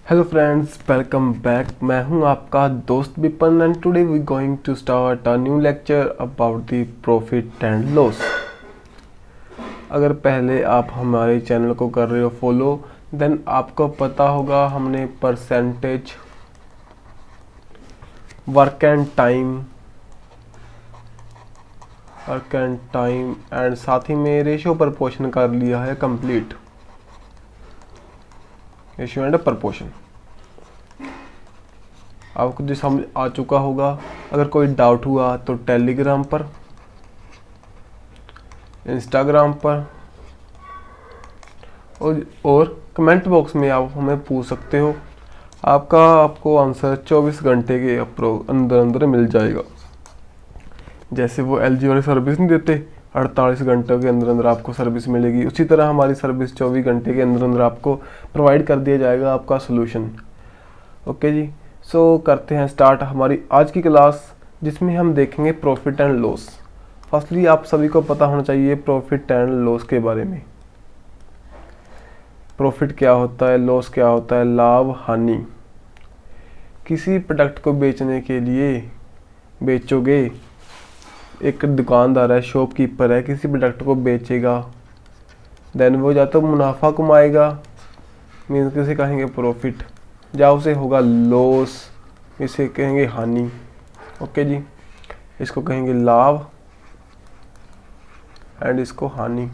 Hello friends, welcome back. मैं हूं आपका दोस्त Vipan and today we going to start a new lecture about the profit and loss. अगर पहले आप हमारे चैनल को कर रहे हो फॉलो, देन आपको पता होगा हमने percentage, work and time and साथ ही में रेशियो प्रपोर्शन कर लिया है कंप्लीट। रेशियो एंड प्रपोर्शन आपको जो समझ आ चुका होगा। अगर कोई डाउट हुआ तो टेलीग्राम पर, इंस्टाग्राम पर और कमेंट बॉक्स में आप हमें पूछ सकते हो। आपको आंसर 24 घंटे के अंदर अंदर मिल जाएगा। जैसे वो एलजी वाले सर्विस नहीं देते, 48 घंटों के अंदर अंदर आपको सर्विस मिलेगी, उसी तरह हमारी सर्विस 24 घंटे के अंदर अंदर आपको प्रोवाइड कर दिया जाएगा आपका सोल्यूशन। ओके जी, सो करते हैं स्टार्ट हमारी आज की क्लास, जिसमें हम देखेंगे प्रॉफिट एंड लॉस। फर्स्टली आप सभी को पता होना चाहिए प्रॉफिट एंड लॉस के बारे में। प्रॉफिट क्या होता है, लॉस क्या होता है, लाभ हानि। किसी प्रोडक्ट को बेचने के लिए बेचोगे, एक दुकानदार है, शॉपकीपर है, किसी प्रोडक्ट को बेचेगा, देन वो या तो मुनाफा कमाएगा, मीन्स किसे कहेंगे प्रॉफिट, या उसे होगा लॉस, इसे कहेंगे हानि। ओके जी, इसको कहेंगे लाभ एंड इसको हानि।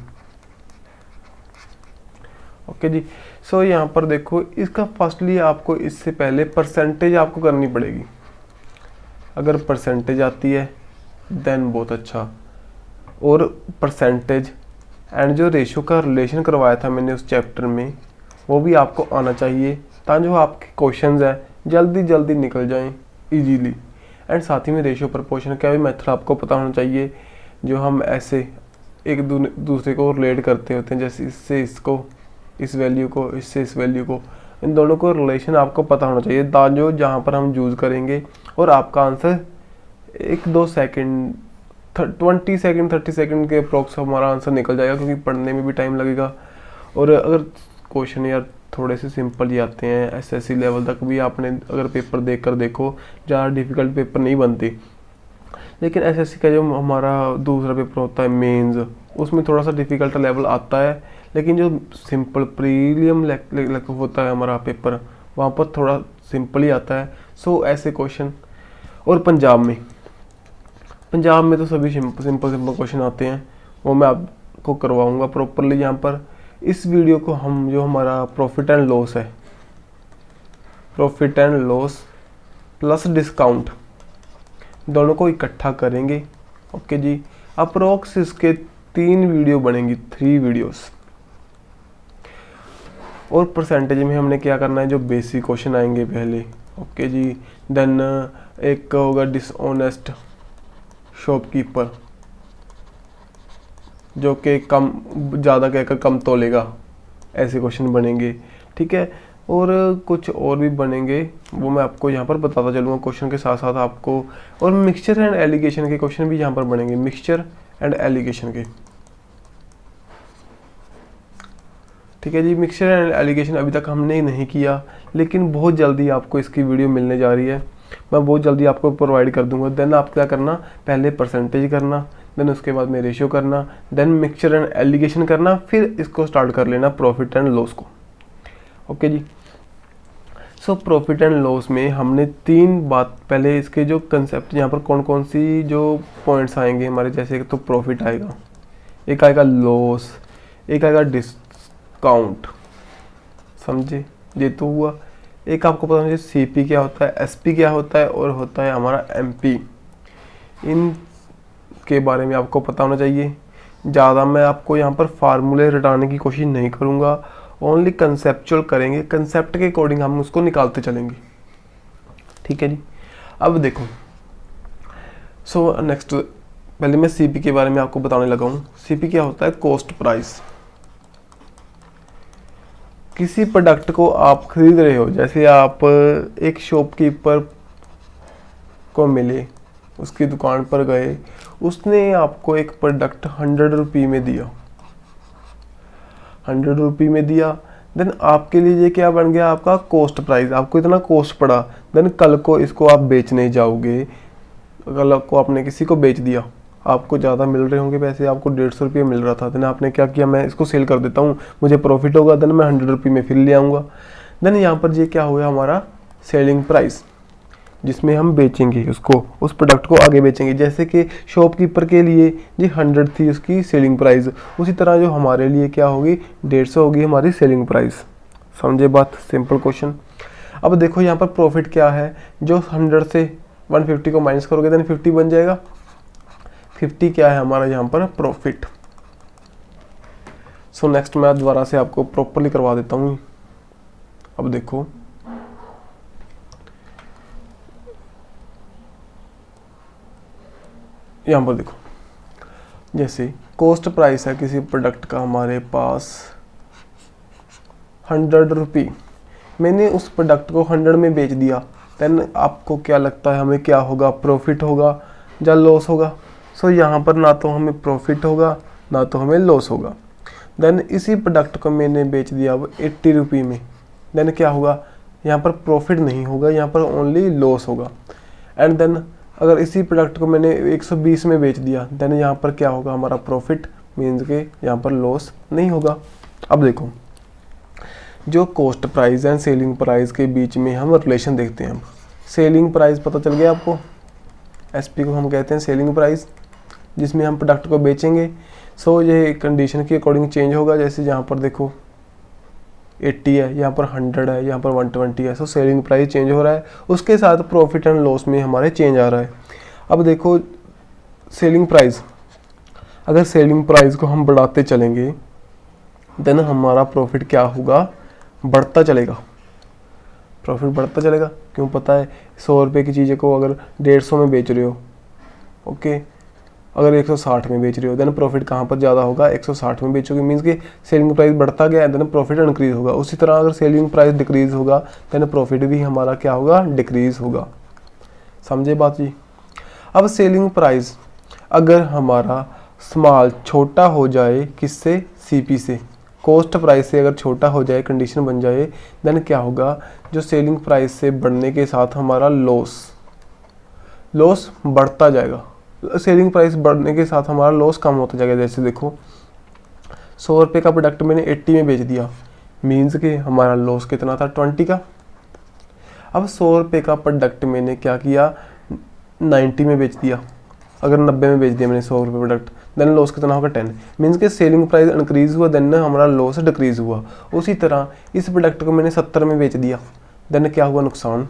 ओके जी, सो यहाँ पर देखो, इसका फर्स्टली आपको इससे पहले परसेंटेज आपको करनी पड़ेगी। अगर परसेंटेज आती है देन बहुत अच्छा, और परसेंटेज एंड जो रेशो का रिलेशन करवाया था मैंने उस चैप्टर में, वो भी आपको आना चाहिए, ताकि जो आपके क्वेश्चंस हैं जल्दी जल्दी निकल जाएं इजीली। एंड साथ ही में रेशो प्रपोर्शन का भी मेथड आपको पता होना चाहिए, जो हम ऐसे एक दूसरे को रिलेट करते होते हैं, जैसे इससे इसको, इस वैल्यू को इससे इस वैल्यू को, इन दोनों को रिलेशन आपको पता होना चाहिए, ताकि जहाँ पर हम यूज़ करेंगे और आपका आंसर 1-2 सेकेंड, 20 सेकेंड 30 सेकेंड के अप्रोक्स हमारा आंसर निकल जाएगा, क्योंकि पढ़ने में भी टाइम लगेगा। और अगर क्वेश्चन यार थोड़े से सिंपल ही आते हैं, एसएससी लेवल तक भी आपने अगर पेपर देख कर देखो, ज़्यादा डिफ़िकल्ट पेपर नहीं बनती। लेकिन एसएससी का जो हमारा दूसरा पेपर होता है मेंस, उसमें थोड़ा सा डिफ़िकल्ट लेवल आता है, लेकिन जो सिंपल प्रीलियम होता है हमारा पेपर, वहाँ पर थोड़ा सिंपल ही आता है। सो ऐसे क्वेश्चन। और पंजाब में तो सभी सिंपल क्वेश्चन आते हैं, वो मैं आपको करवाऊंगा प्रॉपरली। यहाँ पर इस वीडियो को हम जो हमारा प्रॉफिट एंड लॉस है, profit and loss plus discount, दोनों को इकट्ठा करेंगे। ओके जी, अप्रोक्स इसके 3 वीडियो बनेंगी, 3 वीडियोस। और परसेंटेज में हमने क्या करना है, जो बेसिक क्वेश्चन आएंगे पहले। ओके जी, देन एक होगा डिसऑनेस्ट शॉपकीपर, जो कि कम ज़्यादा कहकर कम तोलेगा, ऐसे क्वेश्चन बनेंगे। ठीक है, और कुछ और भी बनेंगे, वो मैं आपको यहाँ पर बताता चलूँगा क्वेश्चन के साथ साथ आपको। और मिक्सचर एंड एलिगेशन के क्वेश्चन भी यहाँ पर बनेंगे, मिक्सचर एंड एलिगेशन के। ठीक है जी, मिक्सचर एंड एलिगेशन अभी तक हमने नहीं किया, लेकिन बहुत जल्दी आपको इसकी वीडियो मिलने जा रही है, मैं बहुत जल्दी आपको प्रोवाइड कर दूंगा। देन आप क्या करना, पहले परसेंटेज करना, देन उसके बाद में रेशियो करना, देन मिक्सचर एंड एलिगेशन करना, फिर इसको स्टार्ट कर लेना प्रॉफिट एंड लॉस को। ओके जी, सो प्रॉफिट एंड लॉस में हमने 3 बात, पहले इसके जो कंसेप्ट यहाँ पर कौन कौन सी जो पॉइंट्स आएंगे हमारे, जैसे तो प्रॉफिट आएगा, एक आएगा लॉस, एक आएगा डिस्काउंट, समझे, ये तो हुआ। एक आपको पता होना चाहिए सीपी क्या होता है, एसपी क्या होता है, और होता है हमारा एमपी। इन के बारे में आपको पता होना चाहिए। ज़्यादा मैं आपको यहाँ पर फार्मूले रटाने की कोशिश नहीं करूँगा, ओनली कंसेप्चुअल करेंगे, कंसेप्ट के अकॉर्डिंग हम उसको निकालते चलेंगे। ठीक है जी, अब देखो, सो नेक्स्ट पहले मैं सीपी के बारे में आपको बताने लगा हूँ। सीपी क्या होता है, कॉस्ट प्राइस। किसी प्रोडक्ट को आप खरीद रहे हो, जैसे आप एक शॉपकीपर को मिले, उसकी दुकान पर गए, उसने आपको एक प्रोडक्ट 100 रुपये में दिया, 100 रुपये में दिया। देन आपके लिए ये क्या बन गया, आपका कॉस्ट प्राइस, आपको इतना कॉस्ट पड़ा। देन कल को इसको आप बेचने जाओगे, कल को आपने किसी को बेच दिया, आपको ज़्यादा मिल रहे होंगे पैसे, आपको 150 रुपये मिल रहा था, देन आपने क्या किया, मैं इसको सेल कर देता हूँ, मुझे प्रॉफिट होगा, देन मैं 100 रुपये में फिर ले आऊँगा। देन यहाँ पर ये क्या हुआ हमारा सेलिंग प्राइस, जिसमें हम बेचेंगे उसको, उस प्रोडक्ट को आगे बेचेंगे। जैसे कि शॉपकीपर के लिए ये 100 थी उसकी सेलिंग प्राइस, उसी तरह जो हमारे लिए क्या होगी 150 होगी हमारी सेलिंग प्राइस। समझे बात, सिंपल क्वेश्चन। अब देखो यहाँ पर प्रॉफिट क्या है, जो 100 से 150 को माइनस करोगे देन 50 बन जाएगा। 50 क्या है हमारा यहाँ पर प्रॉफिट। सो नेक्स्ट मैं दोबारा से आपको प्रॉपरली करवा देता हूँ। अब देखो यहाँ पर देखो, जैसे कॉस्ट प्राइस है किसी प्रोडक्ट का हमारे पास 100 रुपये, मैंने उस प्रोडक्ट को 100 में बेच दिया, देन आपको क्या लगता है हमें क्या होगा, प्रॉफिट होगा या लॉस होगा। सो यहाँ पर ना तो हमें प्रॉफिट होगा ना तो हमें लॉस होगा। देन इसी प्रोडक्ट को मैंने बेच दिया अब 80 रुपये में, देन क्या होगा, यहाँ पर प्रॉफिट नहीं होगा, यहाँ पर ओनली लॉस होगा। एंड देन अगर इसी प्रोडक्ट को मैंने 120 में बेच दिया, देन यहाँ पर क्या होगा हमारा प्रॉफिट, मीन्स के यहाँ पर लॉस नहीं होगा। अब देखो जो cost price and selling price के बीच में हम रिलेशन देखते हैं। सेलिंग प्राइस पता चल गया आपको, एसपी को हम कहते हैं सेलिंग प्राइस, जिसमें हम प्रोडक्ट को बेचेंगे। सो ये कंडीशन के अकॉर्डिंग चेंज होगा। जैसे यहाँ पर देखो 80 है, यहाँ पर 100 है, यहाँ पर 120 है। सो सेलिंग प्राइस चेंज हो रहा है, उसके साथ प्रॉफिट एंड लॉस में हमारे चेंज आ रहा है। अब देखो सेलिंग प्राइस, अगर सेलिंग प्राइस को हम बढ़ाते चलेंगे देन हमारा प्रॉफिट क्या होगा, बढ़ता चलेगा, प्रॉफिट बढ़ता चलेगा। क्यों पता है, 100 रुपये की चीज़ें को अगर 150 में बेच रहे हो, ओके, अगर 160 में बेच रहे हो, देन प्रॉफिट कहाँ पर ज़्यादा होगा, 160 में बेचोगे, मीन्स कि सेलिंग प्राइस बढ़ता गया देन प्रॉफिट इंक्रीज होगा। उसी तरह अगर सेलिंग प्राइस डिक्रीज होगा देन प्रॉफिट भी हमारा क्या होगा, डिक्रीज होगा। समझे बात जी। अब सेलिंग प्राइस अगर हमारा स्मॉल छोटा हो जाए, किससे, सीपी से, कॉस्ट प्राइस से अगर छोटा हो जाए, कंडीशन बन जाए, देन क्या होगा, जो सेलिंग प्राइस से बढ़ने के साथ हमारा लॉस बढ़ता जाएगा, सेलिंग प्राइस बढ़ने के साथ हमारा लॉस कम होता जाएगा। जैसे देखो 100 रुपये का प्रोडक्ट मैंने 80 में बेच दिया, मीन्स कि हमारा लॉस कितना था, 20 का। अब 100 रुपये का प्रोडक्ट मैंने क्या किया, 90 में बेच दिया, अगर 90 में बेच दिया मैंने 100 रुपये प्रोडक्ट, देन लॉस कितना होगा, 10। मीन्स के सेलिंग प्राइस इंक्रीज हुआ देन हमारा लॉस डिक्रीज हुआ। उसी तरह इस प्रोडक्ट को मैंने 70 में बेच दिया, देन क्या हुआ, नुकसान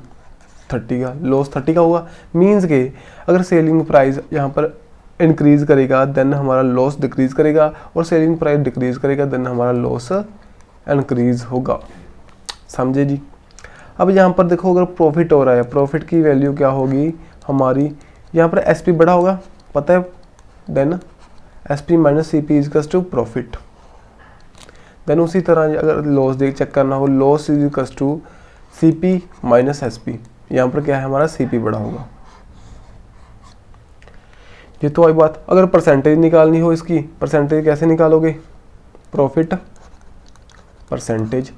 30 का, लॉस 30 का हुआ। मीन्स के अगर सेलिंग प्राइस यहाँ पर इंक्रीज करेगा देन हमारा लॉस डिक्रीज करेगा, और सेलिंग प्राइस डिक्रीज करेगा देन हमारा लॉस इंक्रीज होगा। समझे जी। अब यहाँ पर देखो अगर प्रॉफिट हो रहा है, प्रॉफिट की वैल्यू क्या होगी हमारी, यहाँ पर एसपी बड़ा होगा, पता है, then SP minus CP is to profit. Then उसी तरह अगर लॉस देख चेक करना हो, loss is to CP minus SP, यहाँ पर क्या है हमारा सीपी बड़ा होगा। ये तो आई बात। अगर परसेंटेज निकालनी हो इसकी, परसेंटेज कैसे निकालोगे, प्रॉफिट परसेंटेज,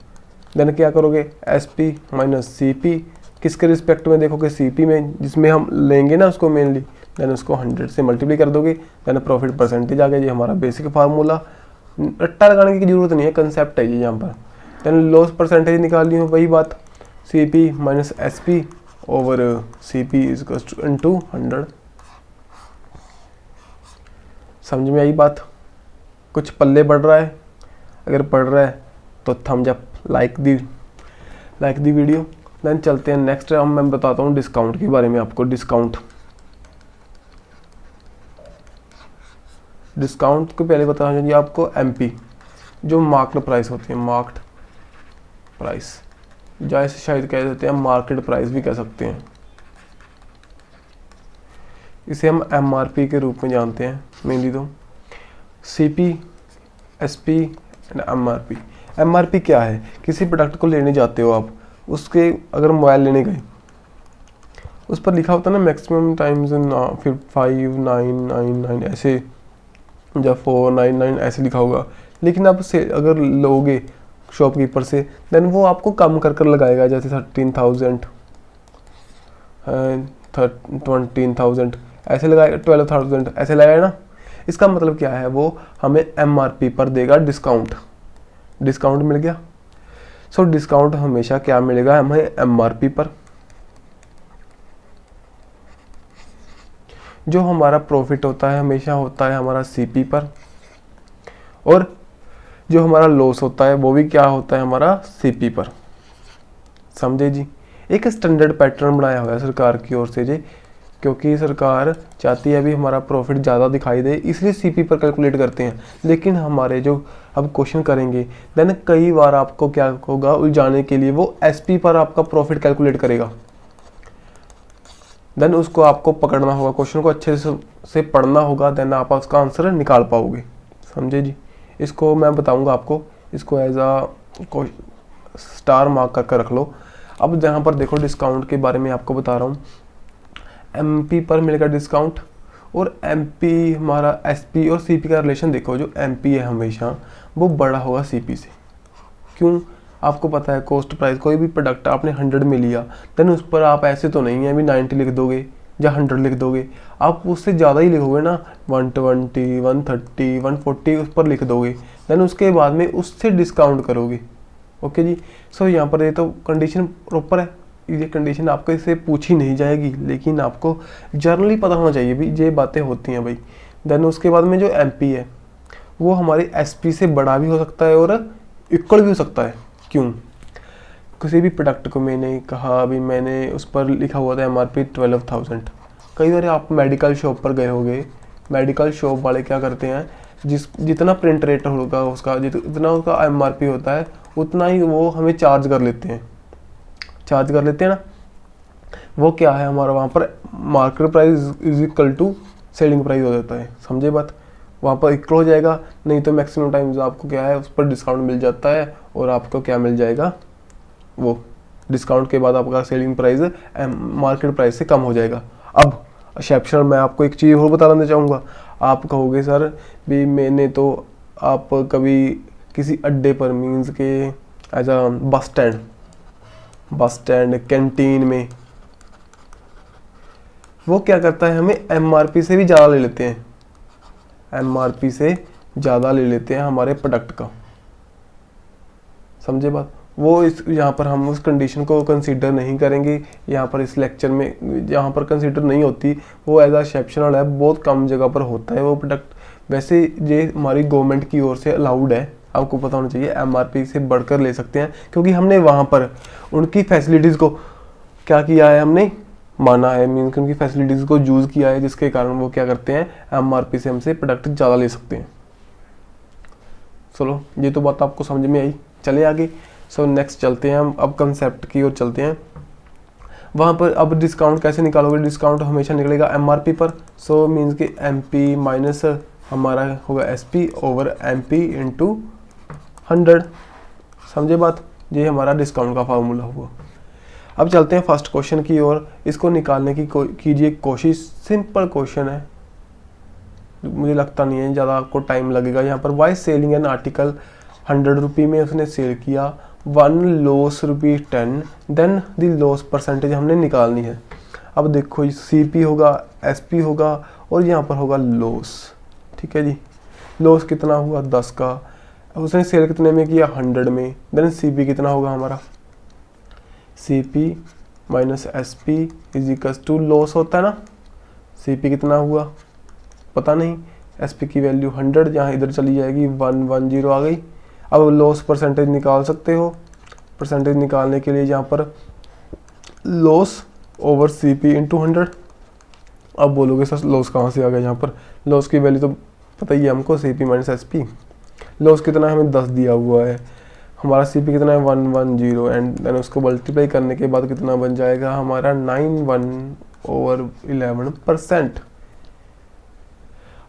देन क्या करोगे, एसपी माइनस सीपी, किसके रिस्पेक्ट में देखोगे, सीपी में, जिसमें हम लेंगे ना उसको मेनली, देन उसको 100 से मल्टीप्लाई कर दोगे, देन प्रॉफिट परसेंटेज आ गया। ये हमारा बेसिक फार्मूला, रट्टा लगाने की जरूरत नहीं है, कंसेप्ट है ये यहाँ पर। देन लॉस परसेंटेज निकालनी हो, वही बात, CP minus SP over CP is into 100। समझ में आई बात, कुछ पल्ले बढ़ रहा है, अगर पढ़ रहा है तो thumbs up, like the video. Then चलते हैं नेक्स्ट, मैं बताता हूँ डिस्काउंट के बारे में आपको। डिस्काउंट को पहले बताना चाहिए आपको, एमपी जो मार्केट प्राइस होती है, मार्केट प्राइस, जैसे शायद कह देते हैं मार्केट प्राइस भी कह सकते हैं, इसे हम एमआरपी के रूप में जानते हैं मेनली। तो CP, SP and MRP. MRP क्या है, किसी प्रोडक्ट को लेने जाते हो आप, उसके अगर मोबाइल लेने गए, उस पर लिखा होता है ना मैक्सिमम टाइम्स इन 5999 ऐसे, या 499 ऐसे लिखा होगा। लेकिन आप से अगर लोगे शॉपकीपर से, देन वो आपको कम कर कर लगाएगा, जैसे 13,000, 13,000 ऐसे लगाएगा, 12,000 ऐसे लगाएगा ना। इसका मतलब क्या है, वो हमें MRP पर देगा डिस्काउंट मिल गया। सो डिस्काउंट हमेशा क्या मिलेगा हमें, MRP पर। जो हमारा प्रॉफिट होता है हमेशा होता है हमारा CP पर, और जो हमारा लॉस होता है वो भी क्या होता है हमारा CP पर। समझे जी। एक स्टैंडर्ड पैटर्न बनाया हुआ है सरकार की ओर से जी, क्योंकि सरकार चाहती है अभी हमारा प्रॉफिट ज़्यादा दिखाई दे, इसलिए CP पर कैलकुलेट करते हैं। लेकिन हमारे जो अब क्वेश्चन करेंगे देन कई बार आपको क्या होगा, उलझाने के लिए वो SP पर आपका प्रॉफिट कैलकुलेट करेगा। देन उसको आपको पकड़ना होगा, क्वेश्चन को अच्छे से पढ़ना होगा, देन आप उसका आंसर निकाल पाओगे। समझे जी। इसको मैं बताऊंगा आपको, इसको एज अ स्टार मार्क करके रख लो। अब जहाँ पर देखो डिस्काउंट के बारे में आपको बता रहा हूँ, MP पर मिलेगा डिस्काउंट, और MP हमारा SP और CP का रिलेशन देखो, जो MP है हमेशा वो बड़ा होगा CP से। क्यों, आपको पता है कॉस्ट प्राइस, कोई भी प्रोडक्ट आपने 100 में लिया, देन उस पर आप ऐसे तो नहीं है अभी 90 लिख दोगे या 100 लिख दोगे, आप उससे ज़्यादा ही लिखोगे ना, 120, 130, 140 उस पर लिख दोगे, देन उसके बाद में उससे डिस्काउंट करोगे। ओके जी। सो यहाँ पर ये तो कंडीशन प्रॉपर है, ये कंडीशन आपको इससे पूछी नहीं जाएगी, लेकिन आपको जर्नली पता होना चाहिए भी ये बातें होती हैं भाई। देन उसके बाद में जो MP है वो हमारे SP से बड़ा भी हो सकता है और इक्वल भी हो सकता है। क्यों, किसी भी प्रोडक्ट को मैंने कहा, अभी मैंने उस पर लिखा हुआ था MRP 12,000। कई बार आप मेडिकल शॉप पर गए होगे, मेडिकल शॉप वाले क्या करते हैं, जितना प्रिंट रेट होगा उसका, जितना उसका MRP होता है उतना ही वो हमें चार्ज कर लेते हैं ना। वो क्या है हमारा वहाँ पर market price is equal to selling price हो जाता है। समझे बात, वहाँ पर इक्वल हो जाएगा। नहीं तो मैक्सिमम टाइम्स आपको क्या है उस पर डिस्काउंट मिल जाता है, और आपको क्या मिल जाएगा, वो डिस्काउंट के बाद आपका सेलिंग प्राइस मार्केट प्राइस से कम हो जाएगा। अब एक्सेप्शनल मैं आपको एक चीज़ और बताना चाहूँगा। आप कहोगे सर भी मैंने तो, आप कभी किसी अड्डे पर मीन्स के as a bus stand canteen में, वो क्या करता है हमें MRP से भी ज़्यादा ले लेते हैं, MRP से ज़्यादा ले लेते हैं हमारे प्रोडक्ट का। समझे बात, वो इस यहाँ पर हम उस कंडीशन को कंसीडर नहीं करेंगे। यहाँ पर इस लेक्चर में यहाँ पर कंसीडर नहीं होती, वो एज अ एक्सेप्शनल है, बहुत कम जगह पर होता है वो प्रोडक्ट। वैसे ये हमारी गवर्नमेंट की ओर से अलाउड है, आपको पता होना चाहिए, MRP से बढ़कर ले सकते हैं, क्योंकि हमने वहाँ पर उनकी फैसिलिटीज़ को क्या किया है, हमने माना है, मीन्स उनकी फैसिलिटीज़ को यूज़ किया है, जिसके कारण वो क्या करते हैं MRP से हमसे प्रोडक्ट ज़्यादा ले सकते हैं। चलो ये तो बात आपको समझ में आई, चले आगे। सो नेक्स्ट चलते हैं हम, अब कंसेप्ट की ओर चलते हैं। वहाँ पर अब डिस्काउंट कैसे निकालोगे, डिस्काउंट हमेशा निकलेगा MRP पर। सो मीन्स कि MP माइनस हमारा होगा SP ओवर MP इंटू 100। समझे बात, ये हमारा डिस्काउंट का फार्मूला हुआ। अब चलते हैं फर्स्ट क्वेश्चन की ओर, इसको निकालने की कीजिए कोशिश। सिंपल क्वेश्चन है, मुझे लगता नहीं है ज़्यादा आपको टाइम लगेगा। यहाँ पर वाई सेलिंग एन आर्टिकल 100 रुपये में उसने सेल किया, 1 लॉस ₹10, देन दी लॉस परसेंटेज हमने निकालनी है। अब देखो CP होगा, SP होगा, और यहाँ पर होगा लॉस। ठीक है जी, लॉस कितना हुआ 10 का, उसने सेल कितने में किया 100 में, देन CP कितना होगा हमारा, CP minus SP is equals to loss होता है ना, CP कितना हुआ पता नहीं, SP की वैल्यू 100, यहाँ इधर चली जाएगी 110 आ गई। अब लॉस परसेंटेज निकाल सकते हो, परसेंटेज निकालने के लिए यहाँ पर लॉस ओवर CP इंटू 100। अब बोलोगे सर लॉस कहाँ से आ गया, यहाँ पर लॉस की वैल्यू तो पता ही है हमको, CP माइनस SP। लॉस कितना है हमें 10 दिया हुआ है, हमारा CP कितना है 110, एंड देन उसको मल्टीप्लाई करने के बाद कितना बन जाएगा हमारा 91/11%।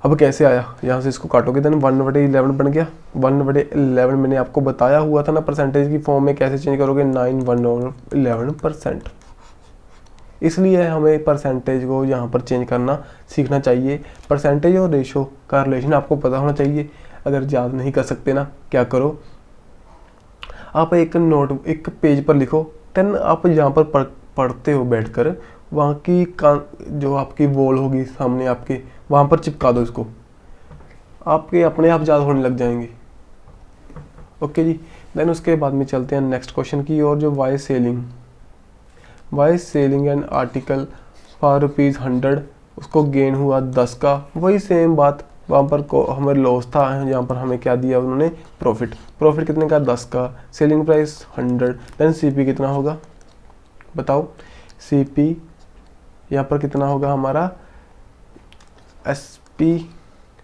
अब कैसे आया, यहाँ से इसको काटोगे देन 1/11 बन गया। 1/11 मैंने आपको बताया हुआ था ना परसेंटेज की फॉर्म में कैसे चेंज करोगे, 91/11%। इसलिए हमें परसेंटेज को यहाँ पर चेंज करना सीखना चाहिए। परसेंटेज और रेशो का रिलेशन आपको पता होना चाहिए। अगर याद नहीं कर सकते ना, क्या करो, आप एक पेज पर लिखो, देन आप जहाँ पर पढ़ते हो बैठकर, वहाँ की जो आपकी वॉल होगी सामने आपके, वहाँ पर चिपका दो इसको, आपके अपने आप याद होने लग जाएंगे। ओके जी। देन उसके बाद में चलते हैं नेक्स्ट क्वेश्चन की और जो by selling an article for ₹100, उसको गेन हुआ 10 का, वही सेम बात वहाँ पर को हमें लॉस था, यहाँ पर हमें क्या दिया उन्होंने, प्रॉफिट कितने का, 10 का, सेलिंग प्राइस 100, देन सीपी कितना होगा बताओ, सीपी यहाँ पर कितना होगा हमारा, एसपी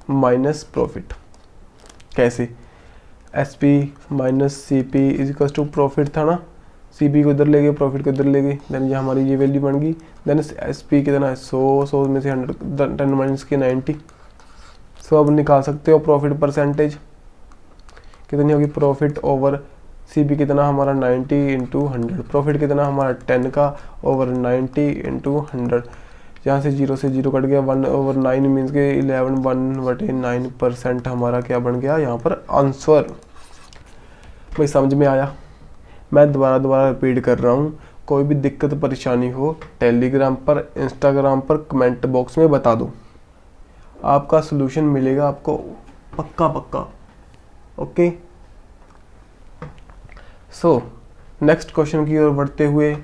माइनस प्रॉफिट। कैसे, SP minus CP is equal to profit था ना, सीपी को इधर ले गए, प्रॉफिट को इधर ले गए, देन ये हमारी ये वैल्यू बन गई। देन एसपी कितना है, 100 में से 100 10 माइनस के 90। सो अब निकाल सकते हो प्रॉफिट परसेंटेज कितनी होगी, प्रॉफिट ओवर सीपी कितना हमारा 90 इंटू 100, प्रॉफिट कितना हमारा 10 का ओवर 90 इंटू 100, यहाँ से 0 से 0 कट गया, 1/9 मीन्स के 11 1/9% हमारा क्या बन गया यहाँ पर आंसर। भाई समझ में आया? मैं दोबारा रिपीट कर रहा हूँ, कोई भी दिक्कत परेशानी हो टेलीग्राम पर, इंस्टाग्राम पर कमेंट बॉक्स में बता दो, आपका सलूशन मिलेगा आपको पक्का। ओके, सो नेक्स्ट क्वेश्चन की ओर बढ़ते हुए,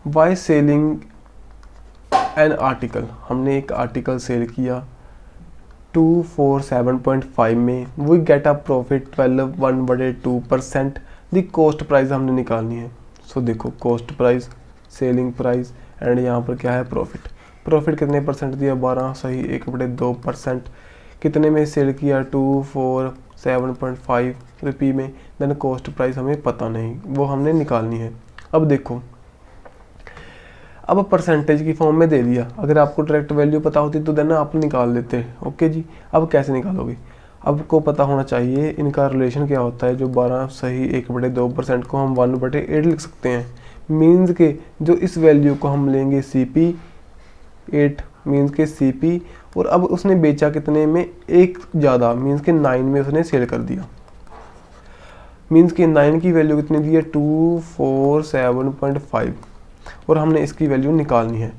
वाई सेलिंग एन आर्टिकल, हमने एक आर्टिकल सेल किया 247.5 में, we get a profit 12/2%, the cost price हमने निकालनी है। सो देखो cost price, selling price and यहाँ पर क्या है प्रॉफिट कितने परसेंट दिया, 12 सही 1/2%, कितने में सेल किया 247.5 रुपये में, देन कॉस्ट प्राइस हमें पता नहीं, वो हमने निकालनी है। अब देखो, अब परसेंटेज की फॉर्म में दे दिया, अगर आपको डायरेक्ट वैल्यू पता होती तो देना आप निकाल लेते। ओके जी, अब कैसे निकालोगे, आपको पता होना चाहिए इनका रिलेशन क्या होता है। जो 12 सही 1/2% को हम 1/8 लिख सकते हैं, मीन्स के जो इस वैल्यू को हम लेंगे CP 8 मीन्स के CP, और अब उसने बेचा कितने में, एक ज़्यादा मीन्स के 9 में उसने सेल कर दिया, मीन्स के 9 की वैल्यू कितनी दी है 247.5, और हमने इसकी वैल्यू निकालनी है।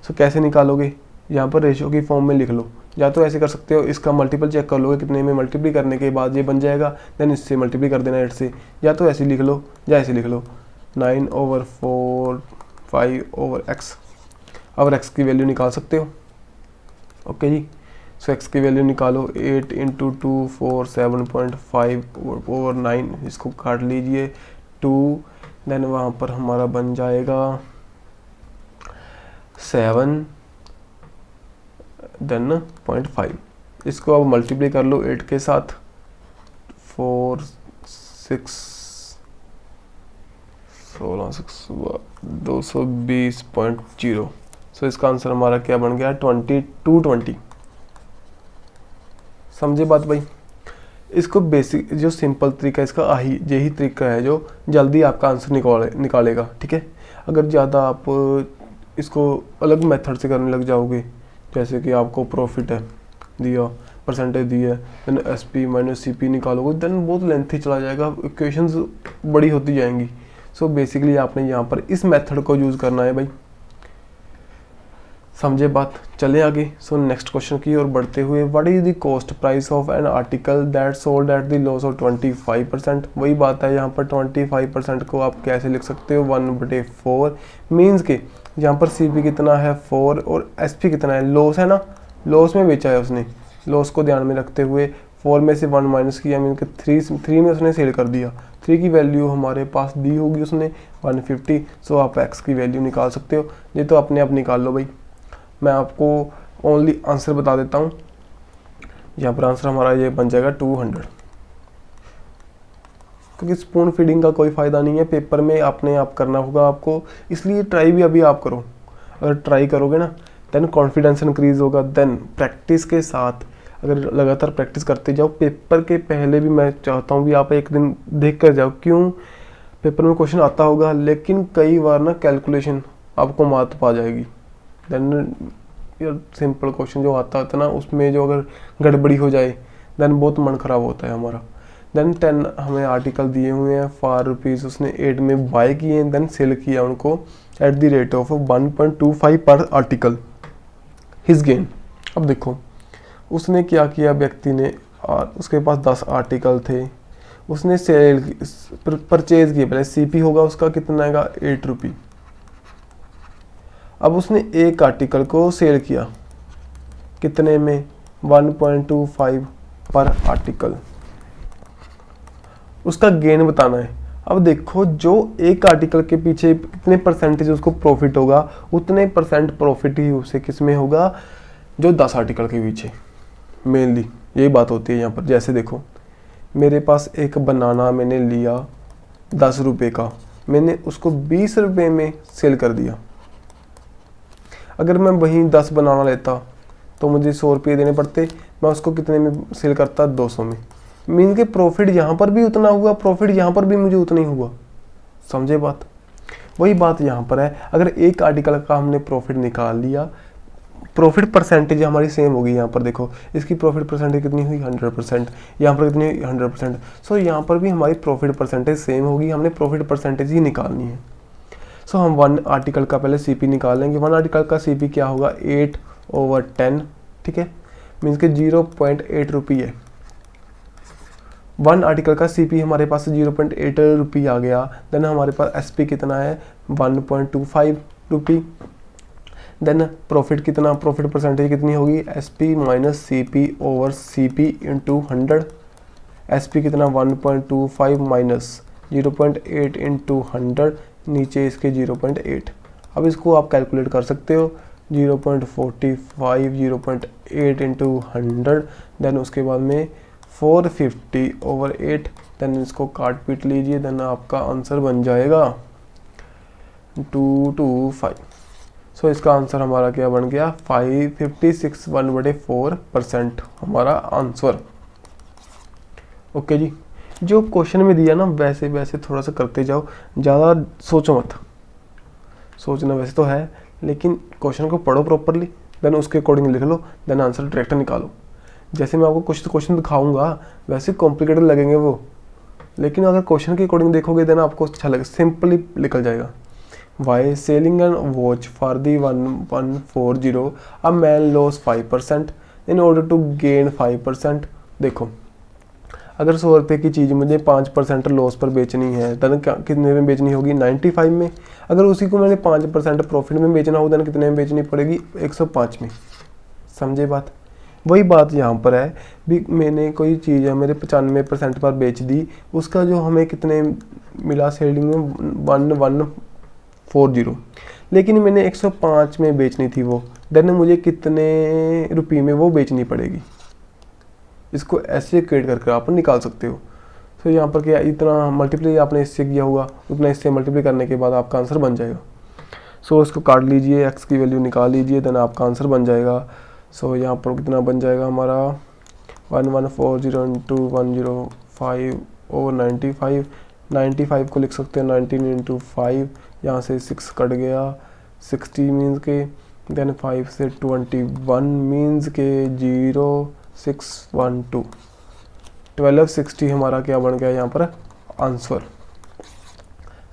सो कैसे निकालोगे, यहाँ पर रेशियो की फॉर्म में लिख लो, या तो ऐसे कर सकते हो, इसका मल्टीपल चेक कर लोगे कितने में, मल्टीप्लाई करने के बाद ये बन जाएगा, देन इससे मल्टीप्लाई कर देना 8 से, या तो ऐसे लिख लो या ऐसे लिख लो 9/4 5/x। अब x की वैल्यू निकाल सकते हो। ओके जी, सो x की वैल्यू निकालो, 8 इंटू 247.5/9, इसको काट लीजिए 2, देन वहाँ पर हमारा बन जाएगा 7 देन 0.5, इसको अब मल्टीप्लाई कर लो 8 के साथ, 4 6 16 6 220.0। सो इसका आंसर हमारा क्या बन गया 2220। समझे बात भाई? इसको बेसिक जो सिंपल तरीका इसका यही तरीका है जो जल्दी आपका आंसर निकालेगा। ठीक है, अगर ज़्यादा आप इसको अलग मेथड से करने लग जाओगे, जैसे कि आपको प्रॉफिट है दिया, परसेंटेज दी है, देन एसपी माइनस सीपी निकालोगे, देन बहुत लेंथी चला जाएगा, इक्वेशंस बड़ी होती जाएंगी। सो बेसिकली आपने यहाँ पर इस मेथड को यूज़ करना है भाई। समझे बात? चले आगे। सो नेक्स्ट क्वेश्चन की ओर बढ़ते हुए, what is the cost price of an article that sold at the loss of 25%। वही बात है, यहाँ पर 25% को आप कैसे लिख सकते हो 1/4, मीन्स के यहाँ पर CP कितना है 4 और SP कितना है, लॉस है ना, लॉस में बेचा है उसने, लॉस को ध्यान में रखते हुए 4 में से 1 माइनस किया, मीन के 3 में उसने सेल कर दिया। 3 की वैल्यू हमारे पास दी होगी उसने 150। सो आप x की वैल्यू निकाल सकते हो, ये तो अपने आप निकाल लो भाई, मैं आपको ओनली आंसर बता देता हूँ। यहाँ पर आंसर हमारा ये बन जाएगा 200, क्योंकि स्पून फीडिंग का कोई फ़ायदा नहीं है, पेपर में अपने आप करना होगा आपको, इसलिए ट्राई भी अभी आप करो। अगर ट्राई करोगे ना, देन कॉन्फिडेंस इंक्रीज होगा, देन प्रैक्टिस के साथ अगर लगातार प्रैक्टिस करते जाओ, पेपर के पहले भी मैं चाहता हूँ कि आप एक दिन देख कर जाओ, क्यों पेपर में क्वेश्चन आता होगा लेकिन कई बार ना कैलकुलेशन आपको मात पा जाएगी, देन यार सिंपल क्वेश्चन जो आता है ना, उसमें जो अगर गड़बड़ी हो जाए देन बहुत मन खराब होता है हमारा। देन 10 हमें आर्टिकल दिए हुए हैं फॉर रुपीज़, उसने 8 में बाय किए, देन सेल किया उनको एट द रेट ऑफ 1.25 पर आर्टिकल, हिज गेन। अब देखो उसने क्या किया व्यक्ति ने, और उसके पास 10 आर्टिकल थे, उसने सेल परचेज किए, पहले सीपी होगा उसका कितना आएगा 8 रुपये। अब उसने एक आर्टिकल को सेल किया कितने में 1.25 पर आर्टिकल, उसका गेन बताना है। अब देखो जो एक आर्टिकल के पीछे कितने परसेंटेज उसको प्रॉफिट होगा, उतने परसेंट प्रॉफिट ही उसे किस में होगा, जो 10 आर्टिकल के पीछे, मेनली यही बात होती है यहाँ पर। जैसे देखो मेरे पास एक बनाना मैंने लिया 10 रुपये का, मैंने उसको 20 रुपये में सेल कर दिया। अगर मैं वहीं 10 बनाना लेता तो मुझे 100 रुपये देने पड़ते, मैं उसको कितने में सेल करता 200 में। मीन के प्रॉफिट यहाँ पर भी उतना हुआ, प्रॉफिट यहाँ पर भी मुझे उतना ही हुआ। समझे बात? वही बात यहाँ पर है, अगर एक आर्टिकल का हमने प्रॉफिट निकाल लिया, प्रॉफिट परसेंटेज हमारी सेम होगी। यहाँ पर देखो इसकी प्रॉफिट परसेंटेज कितनी हुई 100%, यहाँ पर कितनी हुई 100%। सो यहाँ पर भी हमारी प्रॉफिट परसेंटेज सेम होगी, हमने प्रॉफिट परसेंटेज ही निकालनी है। सो हम 1 आर्टिकल का पहले सीपी निकाल लेंगे। 1 आर्टिकल का सीपी क्या होगा 8/10, ठीक है, मीन्स के 0.8 रुपये है। 1 आर्टिकल का सीपी हमारे पास 0.8 रुपये आ गया। देन हमारे पास एसपी कितना है 1.25 रुपये। देन प्रॉफिट कितना, प्रॉफिट परसेंटेज कितनी होगी SP minus CP over CP into 100। SP कितना 1.25 माइनस 0.8 इंटू 100, नीचे इसके 0.8। अब इसको आप कैलकुलेट कर सकते हो 0.45 0.8 इंटू 100, देन उसके बाद में 450 ओवर 8, देन इसको काट पीट लीजिए, देन आपका आंसर बन जाएगा 225। सो इसका आंसर हमारा क्या बन गया 556 1/4% हमारा आंसर। ओके जी, जो क्वेश्चन में दिया ना वैसे वैसे थोड़ा सा करते जाओ, ज़्यादा सोचो मत। सोचना वैसे तो है लेकिन क्वेश्चन को पढ़ो प्रॉपरली, देन उसके अकॉर्डिंग लिख लो, देन आंसर डायरेक्ट निकालो। जैसे मैं आपको कुछ क्वेश्चन दिखाऊंगा वैसे कॉम्प्लिकेटेड लगेंगे वो, लेकिन अगर क्वेश्चन के अकॉर्डिंग देखोगे देन आपको अच्छा लगेगा, सिंपली निकल जाएगा। By selling a watch for the 1140 a man loss 5% in order to gain 5%। देखो अगर 100 रुपये की चीज़ मुझे 5% लॉस पर बेचनी है, देन कितने में बेचनी होगी 95 में। अगर उसी को मैंने 5% प्रॉफिट में बेचना हो, देन कितने में बेचनी पड़ेगी 105 में। समझे बात? वही बात यहाँ पर है भी, मैंने कोई चीज़ है मेरे 95% पर बेच दी, उसका जो हमें कितने मिला सेलिंग में 1140, लेकिन मैंने 105 में बेचनी थी वो, देन मुझे कितने रुपये में वो बेचनी पड़ेगी। इसको ऐसे क्रिएट करके आप निकाल सकते हो। तो यहाँ पर क्या इतना मल्टीप्लाई आपने इससे किया होगा, उतना इससे मल्टीप्लाई करने के बाद आपका आंसर बन जाएगा। सो इसको काट लीजिए, एक्स की वैल्यू निकाल लीजिए, देन आपका आंसर बन जाएगा। सो यहाँ पर कितना बन जाएगा हमारा 1140 इंटू 105 ओवर 95। 95 को लिख सकते हैं 19 इंटू 5, यहाँ से 6 कट गया 60 मीन्स के, देन 5 से 21 मीन्स के 0612 1260 हमारा क्या बन गया यहाँ पर आंसर।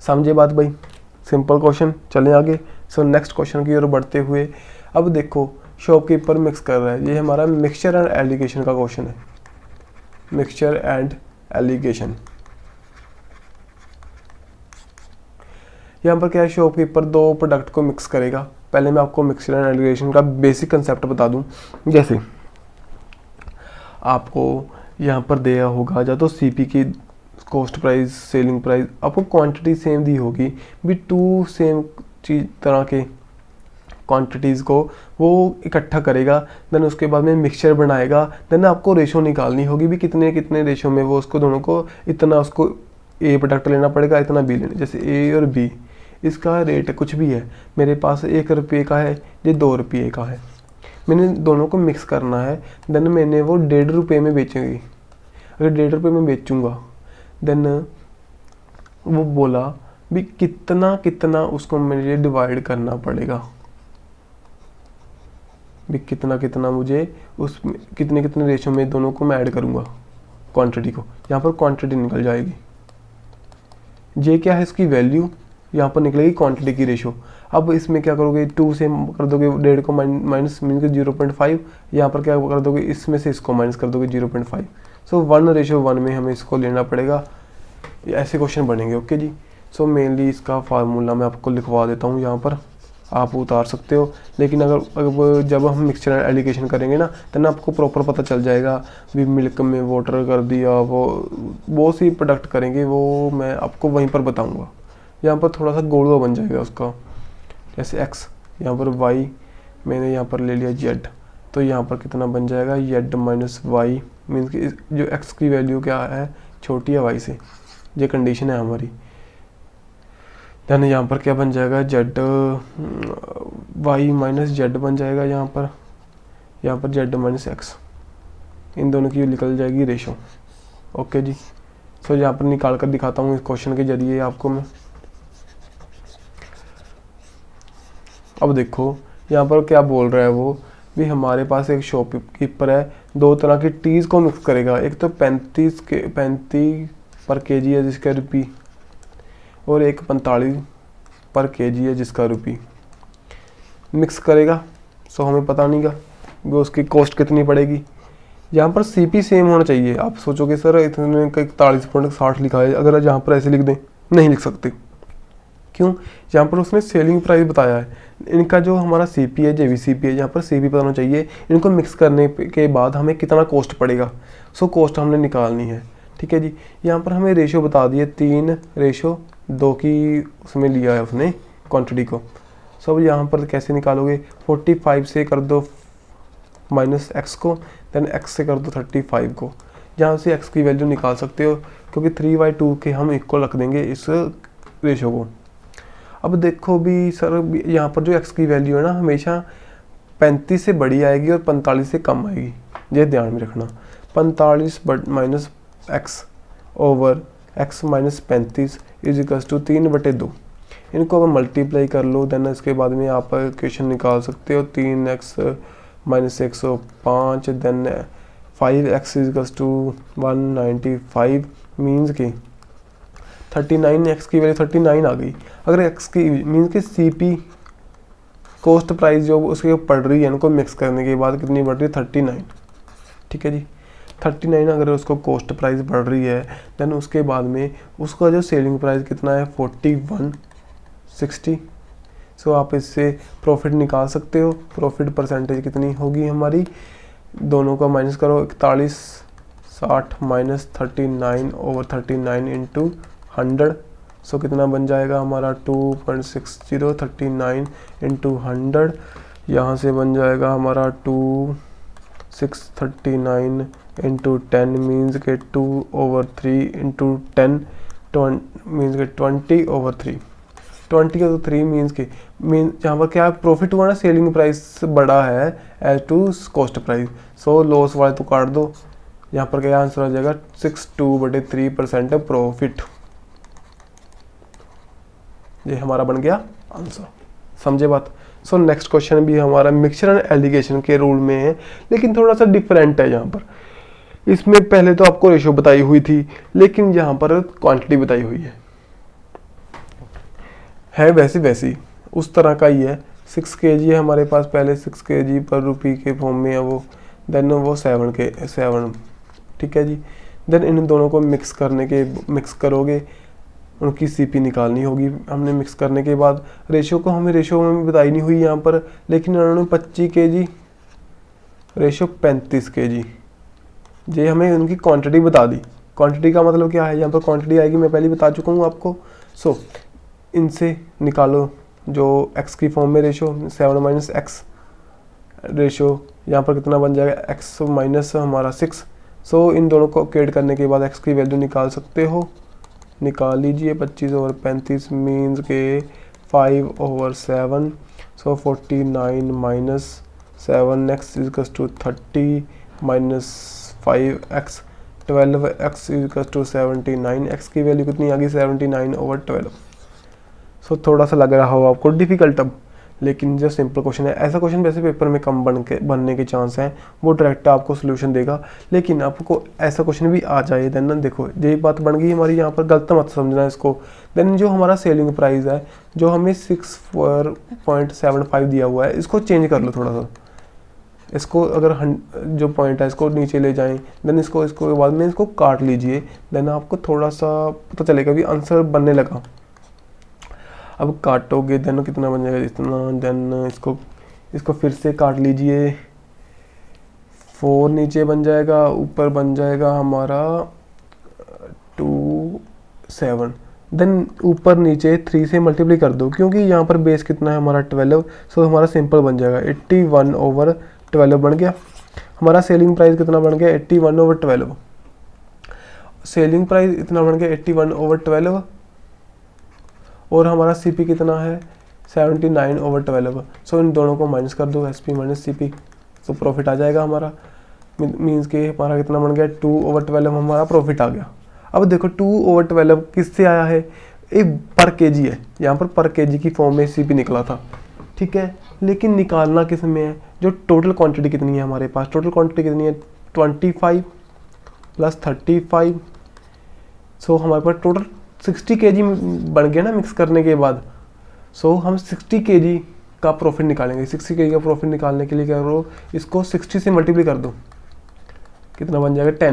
समझे बात भाई? Simple question. चलें आगे। सो नेक्स्ट क्वेश्चन की ओर बढ़ते हुए, अब देखो शॉपकीपर मिक्स कर रहा है, ये हमारा मिक्सचर एंड एलिगेशन का क्वेश्चन है। मिक्सचर एंड एलिगेशन, यहाँ पर क्या है, शॉपकीपर 2 प्रोडक्ट को मिक्स करेगा। पहले मैं आपको मिक्सचर एंड एलिगेशन का बेसिक कंसेप्ट बता दूं। जैसे आपको यहाँ पर दिया होगा या तो सीपी की कॉस्ट प्राइस, सेलिंग प्राइस, आपको क्वांटिटी सेम दी होगी भी, 2 सेम चीज तरह के क्वांटिटीज़ को वो इकट्ठा करेगा, देन उसके बाद में मिक्सचर बनाएगा, देन आपको रेशो निकालनी होगी भी कितने कितने रेशो में वो उसको दोनों को, इतना उसको ए प्रोडक्ट लेना पड़ेगा, इतना बी लेना। जैसे ए और बी, इसका रेट कुछ भी है, मेरे पास 1 रुपये का है, ये 2 रुपये का है, मैंने दोनों को मिक्स करना है, देन मैंने वो 1.5 रुपये में बेचेंगी। अगर 1.5 रुपये में बेचूंगा, देन वो बोला भी कितना कितना उसको मुझे डिवाइड करना पड़ेगा, भी कितना कितना मुझे उस कितने कितने रेशो में दोनों को मैं ऐड करूँगा। क्वांटिटी को, यहाँ पर क्वांटिटी निकल जाएगी। जे क्या है इसकी वैल्यू, यहाँ पर निकलेगी क्वांटिटी की रेशो। अब इसमें क्या करोगे, 2 से कर दोगे 1.5 को माइनस मीन के 0.5, यहाँ पर क्या कर दोगे, इसमें से इसको माइनस कर दोगे 0.5। सो 1:1 में हमें इसको लेना पड़ेगा। ऐसे क्वेश्चन बनेंगे। ओके जी। सो मेनली इसका फार्मूला मैं आपको लिखवा देता हूँ, यहाँ पर आप उतार सकते हो। लेकिन अगर जब हम मिक्सचर एलिगेशन करेंगे ना, तब आपको प्रॉपर पता चल जाएगा। भी मिल्क में वाटर कर दिया, वो बहुत सी प्रोडक्ट करेंगे, वो मैं आपको वहीं पर बताऊंगा। यहाँ पर थोड़ा सा गोलवा बन जाएगा उसका, जैसे x, यहाँ पर y, मैंने यहाँ पर ले लिया z, तो यहाँ पर कितना बन जाएगा, z माइनस वाई, मीन्स कि जो x की वैल्यू क्या है, छोटी है y से, ये कंडीशन है हमारी। देन यहाँ पर क्या बन जाएगा, z y माइनस z बन जाएगा यहाँ पर z माइनस x, इन दोनों की निकल जाएगी रेशो। ओके जी। सो यहाँ पर निकाल कर दिखाता हूँ इस क्वेश्चन के जरिए आपको मैं। अब देखो यहाँ पर क्या बोल रहा है वो, भी हमारे पास एक शॉपकीपर है, 2 तरह की टीज़ को मिक्स करेगा। एक तो 35 पर केजी है जिसका रुपी, और एक 45 पर केजी है जिसका रुपी। मिक्स करेगा, सो हमें पता नहीं का वो उसकी कॉस्ट कितनी पड़ेगी। यहाँ पर सीपी सेम होना चाहिए। आप सोचोगे सर इतने का 41.60 लिखा है, अगर यहाँ पर ऐसे लिख दें, नहीं लिख सकते। क्यों, यहाँ पर उसने सेलिंग प्राइस बताया है। इनका जो हमारा सीपी है, जेवीसीपी है, यहाँ पर सीपी पता होना चाहिए। इनको मिक्स करने के बाद हमें कितना कॉस्ट पड़ेगा, सो कॉस्ट हमने निकालनी है। ठीक है जी। यहाँ पर हमें रेशो बता दिए, 3:2 की उसमें लिया है उसने क्वांटिटी को। सो अब यहाँ पर कैसे निकालोगे, 45 से कर दो माइनस x को, देन x से कर दो 35 को। जहाँ से x की वैल्यू निकाल सकते हो, क्योंकि 3/2 के हम इक्वल रख देंगे इस रेशो को। अब देखो भी सर, यहाँ पर जो x की वैल्यू है ना, हमेशा 35 से बड़ी आएगी और 45 से कम आएगी, ये ध्यान में रखना। 45 minus x over x minus 35 is equals to 3/2। इनको अगर मल्टीप्लाई कर लो, देन इसके बाद में आप इक्वेशन निकाल सकते हो। 3x minus 105, then 5x is equals to 195, means की 39, x की वैल्यू 39 आ गई। अगर x की मीन्स कि सीपी कॉस्ट प्राइस जो उसके पड़ रही है, इनको मिक्स करने के बाद कितनी बढ़ रही है, 39। ठीक है जी। 39 अगर उसको कॉस्ट प्राइस बढ़ रही है, देन उसके बाद में उसका जो सेलिंग प्राइस कितना है, 4160। सो आप इससे प्रॉफिट निकाल सकते हो। प्रॉफिट परसेंटेज कितनी होगी हमारी, दोनों का माइनस करो, 4160 माइनस 39 ओवर 39 इंटू 100। सो कितना बन जाएगा हमारा, 2.60, 39 इंटू 100, यहाँ से बन जाएगा हमारा 2639 इंटू 10, मीन्स के 2/3 इंटू 10, मीन्स के 20/3। 20 का तो 3 मीन्स के यहाँ पर क्या प्रॉफिट हुआ ना, सेलिंग प्राइस बड़ा है as to cost price. So loss वाले तो काट दो, यहाँ पर क्या आंसर आ जाएगा, 62/3% है प्रॉफिट। ये हमारा बन गया आंसर। समझे बात। सो नेक्स्ट क्वेश्चन भी हमारा मिक्सचर एंड एलिगेशन के रूल में है, लेकिन थोड़ा सा डिफरेंट है। यहाँ पर इसमें पहले तो आपको रेशो बताई हुई थी, लेकिन यहाँ पर क्वांटिटी बताई हुई है वैसी उस तरह का ही है। 6 kg है हमारे पास, पहले 6 kg पर रुपी के फॉर्म में है वो, देन वो 7। ठीक है जी। देन इन दोनों को मिक्स करोगे, उनकी सीपी निकालनी होगी। हमने मिक्स करने के बाद रेशो में बताई नहीं हुई यहाँ पर, लेकिन उन्होंने 25 kg रेशो 35 kg, ये हमें उनकी क्वांटिटी बता दी। क्वांटिटी का मतलब क्या है, यहाँ पर क्वांटिटी आएगी, मैं पहले बता चुका हूँ आपको। सो इनसे निकालो जो x की फॉर्म में रेशो, 7 माइनस x रेशो, यहाँ पर कितना बन जाएगा, x माइनस हमारा 6। सो इन दोनों को ऐड करने के बाद x की वैल्यू निकाल सकते हो, निकाल लीजिए। 25/35 मीन्स के 5/7। So 49 minus 7x equals to 30 minus 5x, 12x equals to 79। x की वैल्यू कितनी आ गई, 79/12। सो थोड़ा सा लग रहा हो आपको डिफिकल्ट अब, लेकिन जो सिंपल क्वेश्चन है, ऐसा क्वेश्चन वैसे पेपर में कम बनने के चांस हैं, वो डायरेक्ट आपको सोल्यूशन देगा। लेकिन आपको ऐसा क्वेश्चन भी आ जाए देन ना, देखो यही बात बन गई हमारी यहाँ पर, गलत मत समझना इसको। देन जो हमारा सेलिंग प्राइस है, जो हमें 64.75 दिया हुआ है, इसको चेंज कर लो थोड़ा सा। इसको अगर जो पॉइंट है इसको नीचे ले जाएं, देन इसको बाद में इसको काट लीजिए, देन आपको थोड़ा सा पता चलेगा भी आंसर बनने लगा। अब काटोगे देन कितना बन जाएगा, इतना, देन इसको फिर से काट लीजिए, 4 नीचे बन जाएगा, ऊपर बन जाएगा हमारा 2 7, देन ऊपर नीचे 3 से मल्टीप्लाई कर दो, क्योंकि यहाँ पर बेस कितना है हमारा 12, सो हमारा सिंपल बन जाएगा 81/12 बन गया। हमारा सेलिंग प्राइस कितना बन गया, 81/12। सेलिंग प्राइस इतना बन गया 81/12, और हमारा सीपी कितना है 79/12। सो इन दोनों को माइनस कर दो, एसपी माइनस सीपी, तो प्रॉफिट आ जाएगा हमारा। मीन्स के हमारा कितना बन गया 2/12 हमारा प्रॉफिट आ गया। अब देखो 2/12 किससे आया है, एक पर केजी है, यहाँ पर केजी की फॉर्म में सीपी निकला था, ठीक है। लेकिन निकालना किस में है, जो टोटल क्वांटिटी कितनी है हमारे पास, टोटल क्वांटिटी कितनी है 25 + 35, सो हमारे पास टोटल 60 केजी बन गया ना मिक्स करने के बाद। सो हम 60 केजी का प्रॉफिट निकालेंगे। 60 केजी का प्रॉफिट निकालने के लिए क्या करो, इसको 60 से मल्टीप्लाई कर दो, कितना बन जाएगा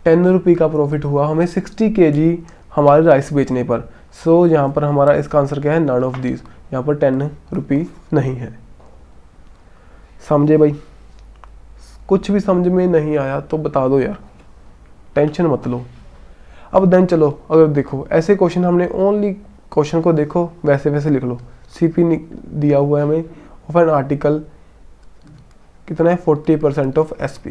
10 रुपये का प्रॉफिट हुआ हमें 60 केजी हमारे राइस बेचने पर। सो यहाँ पर हमारा इसका आंसर क्या है, नन ऑफ दिस, यहाँ पर 10 रुपये नहीं है। समझे भाई, कुछ भी समझ में नहीं आया तो बता दो यार, टेंशन मत लो। अब देन चलो, अगर देखो ऐसे क्वेश्चन हमने ओनली क्वेश्चन को देखो, वैसे वैसे लिख लो। सीपी दिया हुआ है हमें ऑफ एन आर्टिकल, कितना है 40% ऑफ एसपी,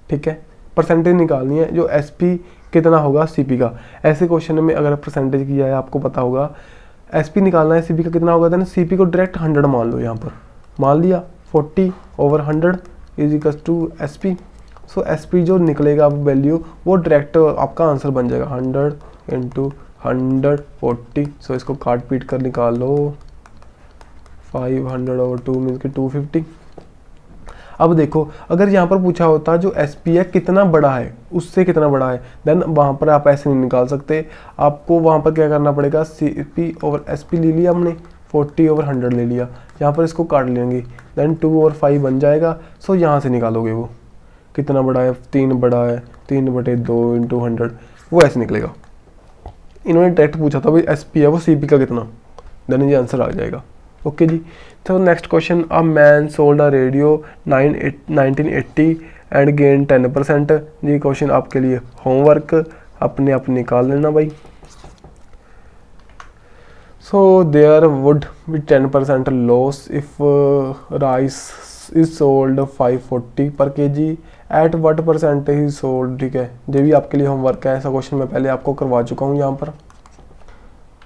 ठीक है। परसेंटेज निकालनी है, जो एसपी कितना होगा सीपी का। ऐसे क्वेश्चन में अगर परसेंटेज किया है आपको पता होगा, एसपी निकालना है सीपी का कितना होगा, देन सीपी को डायरेक्ट 100 मान लो। यहाँ पर मान लिया 40/100 = एसपी। सो एसपी जो निकलेगा वैल्यू, वो डायरेक्ट आपका आंसर बन जाएगा 100 × 140। सो इसको काट पीट कर निकाल लो, 500/2 मीन्स कि 250। अब देखो अगर यहाँ पर पूछा होता जो एसपी है कितना बड़ा है, उससे कितना बड़ा है, देन वहाँ पर आप ऐसे नहीं निकाल सकते। आपको वहाँ पर क्या करना पड़ेगा, CP/SP ले लिया हमने, 40/100 ले लिया, यहाँ पर इसको काट लेंगे, देन 2/5 बन जाएगा। सो यहाँ से निकालोगे वो कितना बड़ा है, 3 बड़ा है, 3/2 × 100, वो ऐसे निकलेगा। इन्होंने डायरेक्ट पूछा था भाई एसपी है वो सीपी का कितना, देन ये आंसर आ जाएगा। ओके जी। तो next question, a man sold a radio 1980 and gain 10%। ये क्वेश्चन आपके लिए होमवर्क, अपने आप निकाल लेना भाई। So there would be 10% loss if rice is sold 540 पर kg at what % he sold, ठीक है। ये भी आपके लिए होमवर्क है, ऐसा क्वेश्चन मैं पहले आपको करवा चुका हूँ यहाँ पर।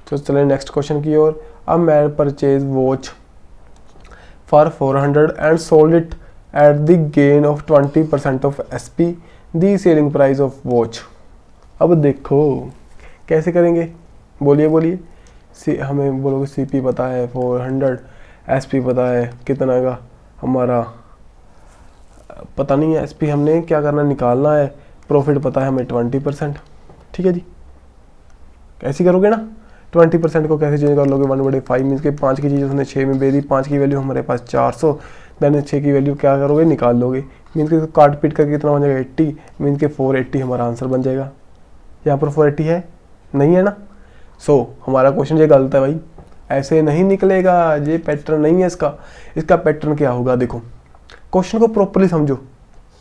तो चलें नेक्स्ट क्वेश्चन की ओर। A man purchase watch for 400 and sold it at the gain of 20% of SP, the selling price of watch. अब देखो कैसे करेंगे, बोलिए बोलिए। हमें बोलोगे CP पता है 400, SP पता है कितना का हमारा, पता नहीं है SP, हमने क्या करना निकालना है, प्रॉफिट पता है हमें 20%, ठीक है जी। कैसे करोगे ना, 20% को कैसे चेंज कर लोगे, 1/5 मीन्स के 5 की चीज़ उसने 6 में बेच दी, 5 की वैल्यू हमारे पास 400, देन 6 की वैल्यू क्या करोगे निकाल लोगे, मीन्स के काट पीट करके कितना बन जाएगा 80, मीन्स के 480 हमारा आंसर बन जाएगा। यहाँ पर 480 है नहीं है ना। सो हमारा क्वेश्चन ये गलत है भाई, ऐसे नहीं निकलेगा, ये पैटर्न नहीं है इसका। इसका पैटर्न क्या होगा, देखो क्वेश्चन को प्रॉपरली समझो।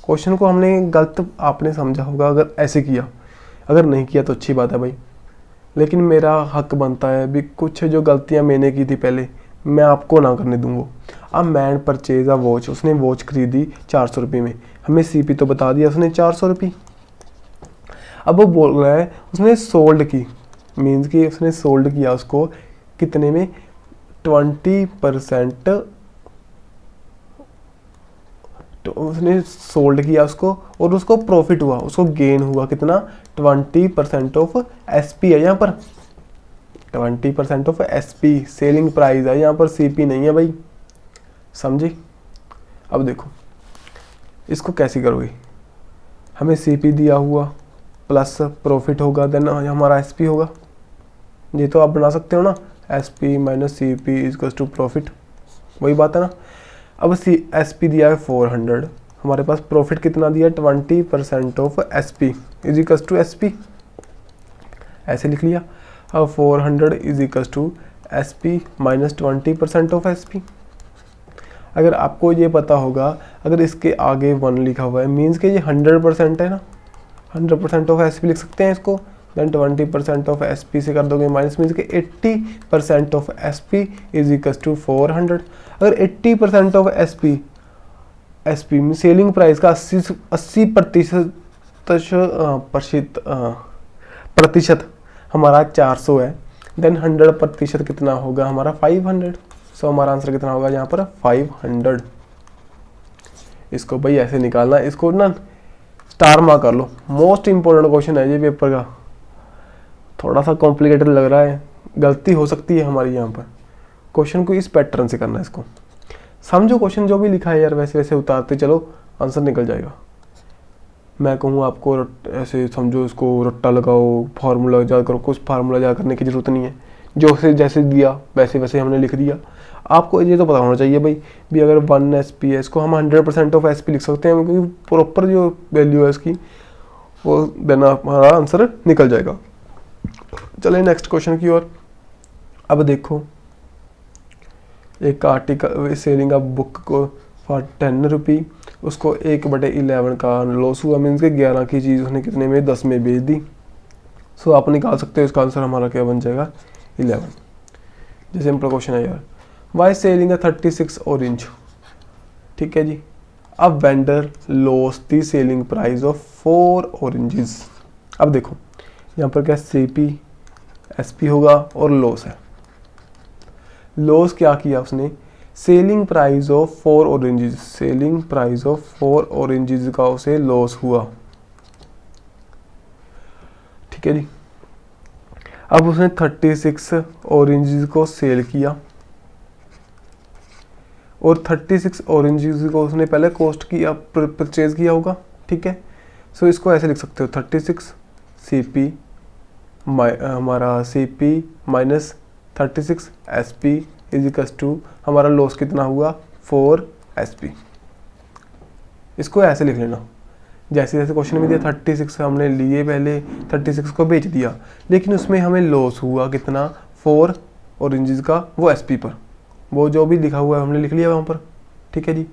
क्वेश्चन को हमने गलत आपने समझा होगा अगर ऐसे किया, अगर नहीं किया तो अच्छी बात है भाई, लेकिन मेरा हक बनता है भी कुछ जो गलतियां मैंने की थी पहले मैं आपको ना करने दूंगा। अब मैन परचेज अ वॉच, उसने वॉच खरीदी 400 रुपये में, हमें सीपी तो बता दिया उसने 400 रुपये। अब वो बोल रहा है उसने सोल्ड की, मीन्स कि उसने सोल्ड किया उसको कितने में, 20%, तो उसने सोल्ड किया उसको और उसको प्रॉफिट हुआ, उसको गेन हुआ कितना 20% ऑफ SP है। यहाँ पर 20% ऑफ SP सेलिंग प्राइस है, यहाँ पर CP नहीं है भाई, समझी। अब देखो इसको कैसे करोगे, हमें CP दिया हुआ प्लस प्रॉफिट होगा, देन हमारा SP होगा, ये तो आप बना सकते हो ना, SP minus CP equals to profit, वही बात है ना। अब SP दिया है 400, हमारे पास प्रॉफिट कितना दिया, 20% of SP is equals to SP, ऐसे लिख लिया। अब 400 is equals to SP minus 20% of SP। अगर आपको ये पता होगा, अगर इसके आगे 1 लिखा हुआ है मीन्स कि ये 100% है ना, 100% ऑफ SP लिख सकते हैं इसको, देन 20% ऑफ SP से कर दोगे माइनस, मीन्स कि 80% of SP is equals to 400। अगर 80% ऑफ SP में सेलिंग प्राइस का 80 प्रतिशत हमारा 400 है, देन 100% कितना होगा हमारा 500। सो हमारा आंसर कितना होगा यहाँ पर 500। इसको भाई ऐसे निकालना, इसको ना स्टार मार्क कर लो, मोस्ट इंपॉर्टेंट क्वेश्चन है ये पेपर का। थोड़ा सा कॉम्प्लिकेटेड लग रहा है, गलती हो सकती है हमारी यहाँ पर, क्वेश्चन को इस पैटर्न से करना है, इसको समझो, क्वेश्चन जो भी लिखा है यार वैसे वैसे उतारते चलो, आंसर निकल जाएगा। मैं कहूँ आपको ऐसे समझो, इसको रट्टा लगाओ, फार्मूला याद करो, कुछ फार्मूला याद करने की ज़रूरत नहीं है, जो से जैसे दिया वैसे वैसे हमने लिख दिया। आपको ये तो पता होना चाहिए भाई भी अगर 1 SP है, इसको हम 100% ऑफ SP लिख सकते हैं, क्योंकि प्रॉपर जो वैल्यू है इसकी वो देना, हमारा आंसर निकल जाएगा। चलिए नेक्स्ट क्वेश्चन की ओर। अब देखो एक आर्टिकल सेलिंग अ बुक को फॉर 10 रुपी, उसको 1/11 का लॉस हुआ, मीन्स के 11 की चीज़ उसने कितने में, 10 में बेच दी। सो आप निकाल सकते हो इसका आंसर हमारा क्या बन जाएगा, 11। जो सिंपल क्वेश्चन है यार, वाई सेलिंग अ 36 ऑरेंज, ठीक है जी। अब vendor loss the selling price of 4 oranges. अब देखो यहाँ पर क्या CP SP होगा और लॉस है। लॉस क्या किया उसने, selling price of 4 oranges, selling price of 4 oranges का उसे लॉस हुआ, ठीक है जी। अब उसने 36 ऑरेंजेस को सेल किया, और 36 ऑरेंजेस को उसने पहले कॉस्ट किया, परचेज किया होगा, ठीक है। सो इसको ऐसे लिख सकते हो, 36 CP हमारा CP minus 36 SP is equals to हमारा लॉस कितना हुआ, 4 SP। इसको ऐसे लिख लेना, जैसे जैसे क्वेश्चन में दिया 36 हमने लिए, पहले 36 को बेच दिया, लेकिन उसमें हमें लॉस हुआ कितना, 4 ऑरेंजेस का, वो SP पर, वो जो भी लिखा हुआ है हमने लिख लिया वहाँ पर, ठीक है जी।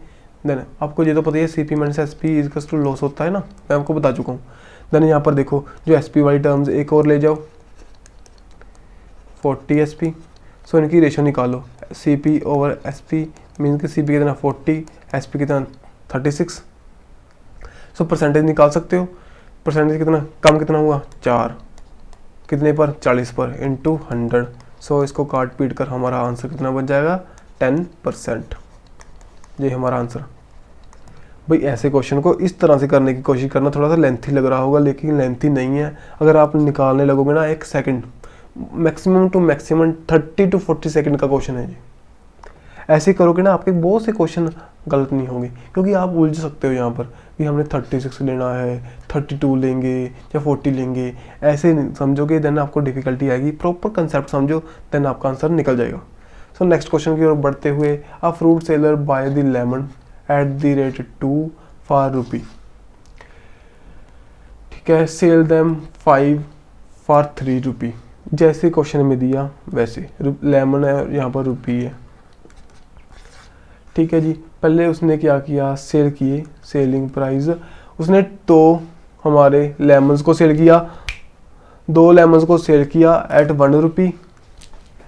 देन आपको ये तो पता ही है CP minus SP is equals to loss होता है ना, मैं आपको बता चुका हूँ। देन यहाँ पर देखो जो SP वाली टर्म्स एक और ले जाओ, 40 SP। सो इनकी रेशो निकालो, CP ओवर SP मीन्स कि CP कितना 40, SP कितना 36। सो परसेंटेज निकाल सकते हो, परसेंटेज कितना कम कितना हुआ, 4, कितने पर, 40 पर, इंटू 100। सो इसको काट पीट कर हमारा आंसर कितना बन जाएगा, 10%। ये हमारा आंसर। भाई ऐसे क्वेश्चन को इस तरह से करने की कोशिश करना, थोड़ा सा लेंथी लग रहा होगा लेकिन लेंथी नहीं है। अगर आप निकालने लगोगे ना 1 second, maximum to maximum 30 to 40 second का क्वेश्चन है ये। ऐसे करोगे ना आपके बहुत से क्वेश्चन गलत नहीं होंगे, क्योंकि आप उलझ सकते हो यहाँ पर कि हमने 36 लेना है, 32 लेंगे या 40 लेंगे, ऐसे समझोगे देन आपको डिफिकल्टी आएगी। प्रॉपर कंसेप्ट समझो देन आपका आंसर निकल जाएगा। सो नेक्स्ट क्वेश्चन की ओर बढ़ते हुए, a fruit seller by the lemon at the rate 2 for रुपी, ठीक है, सेल देम 5 for 3 रुपी। जैसे क्वेश्चन में दिया वैसे, लेमन है यहाँ पर रुपी है, ठीक है जी। पहले उसने क्या किया, सेल किए, सेलिंग प्राइस उसने तो हमारे लेमन्स को सेल किया, 2 लेमन्स को सेल किया एट 1 रुपी,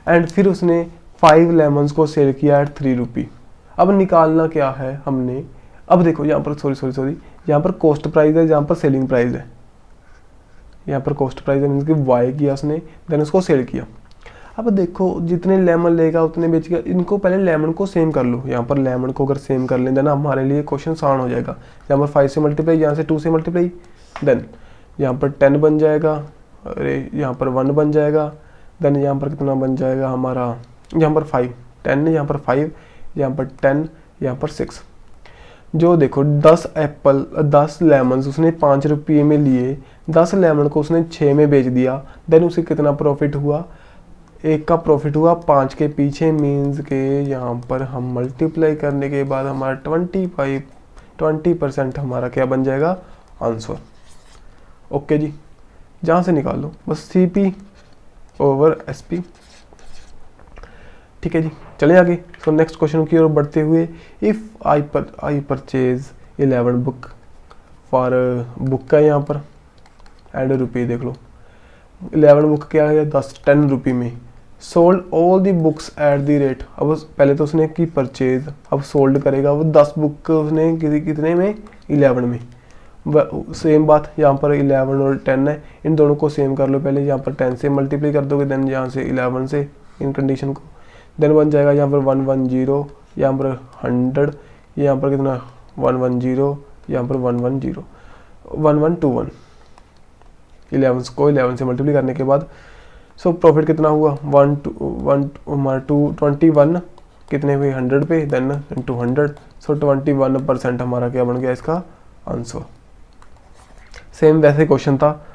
एंड फिर उसने 5 लेमन्स को सेल किया एट 3 रुपी। अब निकालना क्या है हमने, अब देखो यहाँ पर सॉरी यहाँ पर कॉस्ट प्राइस है, यहाँ पर सेलिंग प्राइस है, यहाँ पर कॉस्ट प्राइस है मीन्स कि वाई किया उसने, देन उसको सेल किया। अब देखो जितने लेमन लेगा उतने बेचेगा, इनको पहले लेमन को सेम कर लो। यहाँ पर लेमन को अगर सेम कर लें देना हमारे लिए क्वेश्चन आसान हो जाएगा। यहाँ पर 5 से मल्टीप्लाई, यहाँ से 2 से मल्टीप्लाई, देन यहाँ पर 10 बन जाएगा, अरे यहाँ पर 1 बन जाएगा, देन यहाँ पर कितना बन जाएगा हमारा, यहाँ पर 5, 10 यहाँ पर 5, यहाँ पर 10, यहाँ पर 6। जो देखो 10 एप्पल 10 लेमन उसने 5 रुपये में लिए, 10 लेमन को उसने 6 में बेच दिया, देन उसे कितना प्रॉफिट हुआ, एक का प्रॉफिट हुआ 5 के पीछे, मीन्स के यहाँ पर हम मल्टीप्लाई करने के बाद हमारा 20% हमारा क्या बन जाएगा आंसर। ओके जी, जहाँ से निकाल लो बस CP ओवर SP। ठीक है जी, चले आगे। सो नेक्स्ट क्वेश्चन की ओर बढ़ते हुए, if I purchase 11 book for book का यहाँ पर एंड रुपये देख लो, 11 बुक क्या है 10 रुपये में, sold all the books at the rate. अब पहले तो उसने की परचेज, अब सोल्ड करेगा वो 10 बुक उसने कितने में 11 में। सेम बात यहाँ पर 11 और 10 है, इन दोनों को सेम कर लो पहले, यहाँ पर 10 से मल्टीप्लाई कर दोगे, देन यहाँ से 11 से इन कंडीशन को, देन बन जाएगा यहाँ पर 110, यहाँ पर 100, यहाँ पर कितना 110, यहाँ पर 110, 1121, 11 को 11 से मल्टीप्लाई करने के बाद सो प्रॉफिट कितना हुआ 21 कितने हुए 100 पे, देन इंटू 100, सो 21% हमारा क्या बन गया इसका आंसर। सेम वैसे क्वेश्चन था,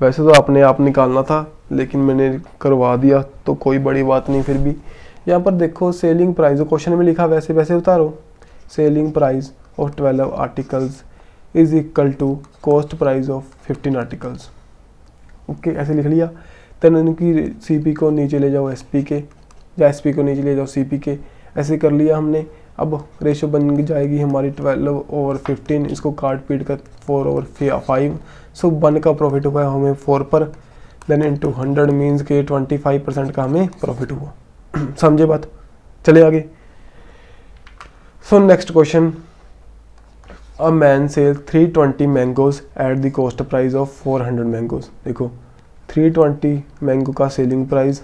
वैसे तो आपने आप निकालना था लेकिन मैंने करवा दिया तो कोई बड़ी बात नहीं। फिर भी यहाँ पर देखो सेलिंग प्राइस जो क्वेश्चन में लिखा वैसे वैसे उतारो, selling price of 12 articles is equal to cost price of 15 articles. Okay, ऐसे लिख लिया। देन इनकी CP को नीचे ले जाओ SP के, या SP को नीचे ले जाओ CP के, ऐसे कर लिया हमने। अब रेशो बन जाएगी हमारी 12/15, इसको काट पीट कर 4/5, सो 1 का प्रॉफिट हुआ हमें 4 पर, देन इंटू 100 मीन्स के 25% का हमें प्रॉफिट हुआ। समझे बात, चले आगे। So next question, a man sell 320 mangoes at the cost price of 400 mangoes. देखो 320 मैंगो का selling price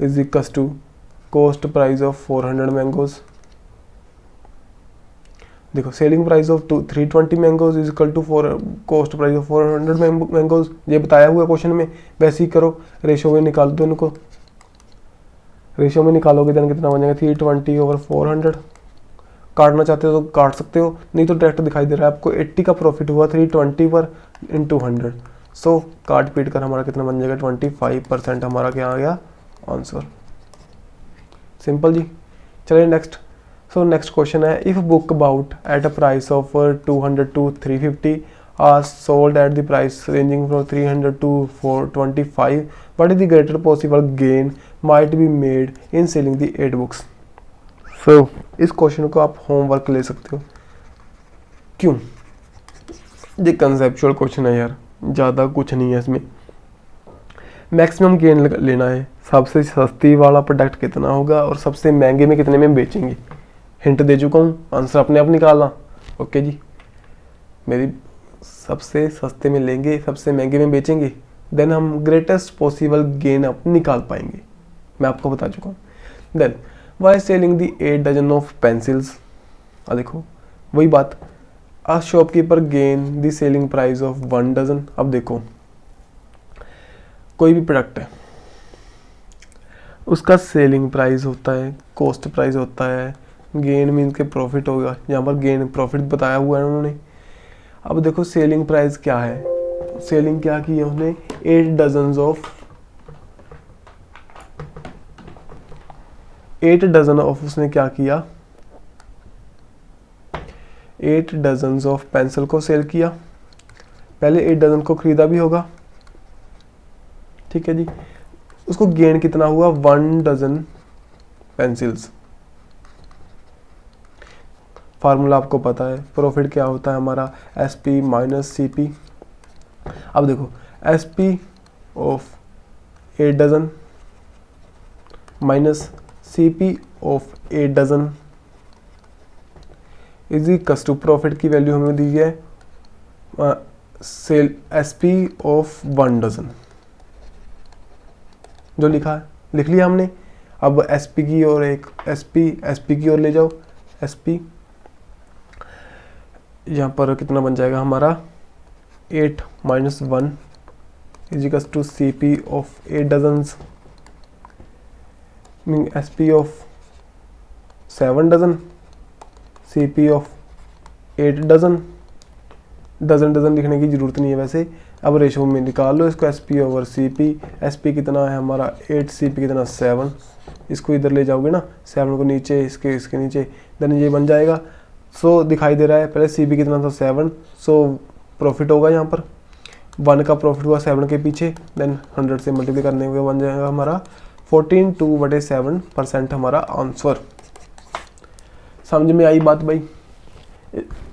is equal to cost price of 400 mangoes. देखो selling price of 320 mangoes is equal to cost price of 400 mangoes, ये बताया हुआ question में, वैसे ही करो, ratio में निकाल दो इनको, रेशो में निकालोगे देन कितना बन जाएगा 320/400। काटना चाहते हो तो काट सकते हो, नहीं तो डायरेक्ट दिखाई दे रहा है आपको 80 का प्रॉफिट हुआ 320 पर इंटू 100, सो काट पीट कर हमारा कितना बन जाएगा 25% हमारा क्या आ गया आंसर। सिंपल जी, चलिए नेक्स्ट। सो नेक्स्ट क्वेश्चन है, if book about at a price of 200 to 350 are sold at the price ranging from 300 to 425, what is the greater possible gain might be made in selling the 8 books. So इस क्वेश्चन को आप homework ले सकते हो। क्यों, ये conceptual question है यार, ज़्यादा कुछ नहीं है इसमें। मैक्सिमम गेन लेना है, सबसे सस्ती वाला प्रोडक्ट कितना होगा और सबसे महंगे में कितने में बेचेंगे। हिंट दे चुका हूँ, आंसर अपने आप निकालना। ओके जी, मेरी सबसे सस्ते में लेंगे, सबसे महंगे में बेचेंगे, देन हम ग्रेटेस्ट पॉसिबल गेन आप निकाल पाएंगे, मैं आपको बता चुका हूँ। Then by selling the 8 dozen of pencils. देखो वही बात, a shopkeeper gain the selling price of 1 dozen. अब देखो कोई भी प्रोडक्ट है, उसका सेलिंग प्राइस होता है, कॉस्ट प्राइस होता है, गेन मीन्स के प्रॉफिट होगा, यहाँ पर गेन प्रॉफिट बताया हुआ है उन्होंने। अब देखो सेलिंग प्राइस क्या है, सेलिंग क्या की है उसने 8 डजन ऑफ उसने क्या किया 8 डजन ऑफ पेंसिल को सेल किया। पहले 8 डजन को खरीदा भी होगा, ठीक है जी। उसको गेन कितना हुआ 1 डजन पेंसिल्स। फार्मूला आपको पता है, प्रॉफिट क्या होता है हमारा SP माइनस CP। अब देखो SP of 8 dozen minus CP of 8 dozen is equal to profit की वैल्यू हमें दी है सेल SP ऑफ 1 डजन। जो लिखा है लिख लिया हमने। अब SP की ओर एक SP की ओर ले जाओ, SP यहाँ पर कितना बन जाएगा हमारा 8 minus 1 is equals to CP of 8 dozens mean SP of 7 dozen, CP of 8 dozen. Dozen लिखने की ज़रूरत नहीं है वैसे। अब रेशो में निकाल लो इसको, SP ओवर CP। SP कितना है हमारा 8, CP कितना 7। इसको इधर ले जाओगे ना, 7 को नीचे, इसके नीचे, देन ये बन जाएगा। सो दिखाई दे रहा है पहले CP कितना था 7, सो प्रॉफिट होगा यहाँ पर 1 का प्रॉफिट हुआ 7 के पीछे, देन 100 से मल्टीप्लाई करने हुए बन जाएगा हमारा 14/7% हमारा आंसर। समझ में आई बात भाई?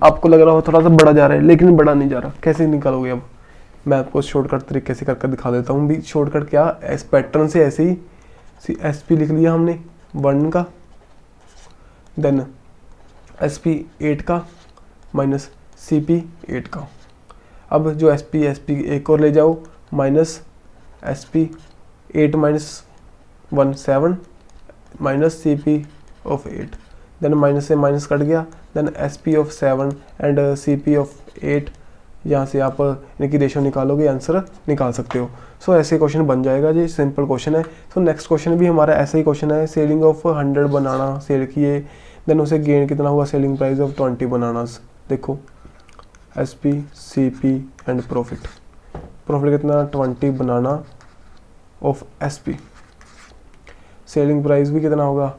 आपको लग रहा हो थोड़ा सा बड़ा जा रहा है, लेकिन बड़ा नहीं जा रहा। कैसे निकालोगे? अब मैं आपको शॉर्टकट तरीके से करके दिखा देता हूँ भी। शॉर्टकट क्या, इस पैटर्न से ऐसे ही SP लिख लिया हमने 1 का, देन SP 8 का माइनस CP 8 का। अब जो SP एक और ले जाओ, minus SP 8 minus 1 7 minus CP of 8, then minus से माइनस कट गया, then SP of 7 and CP of 8। यहाँ से आप इनकी रेशो निकालोगे, आंसर निकाल सकते हो। सो ऐसे क्वेश्चन बन जाएगा जी, सिंपल क्वेश्चन है। सो नेक्स्ट क्वेश्चन भी हमारा ऐसा ही क्वेश्चन है। सेलिंग ऑफ 100 बनाना, सेल किए, देन उसे गेन कितना हुआ, सेलिंग प्राइस ऑफ 20 बनाना। देखो SP CP एंड प्रॉफिट कितना 20 बनाना ऑफ SP। सेलिंग प्राइस भी कितना होगा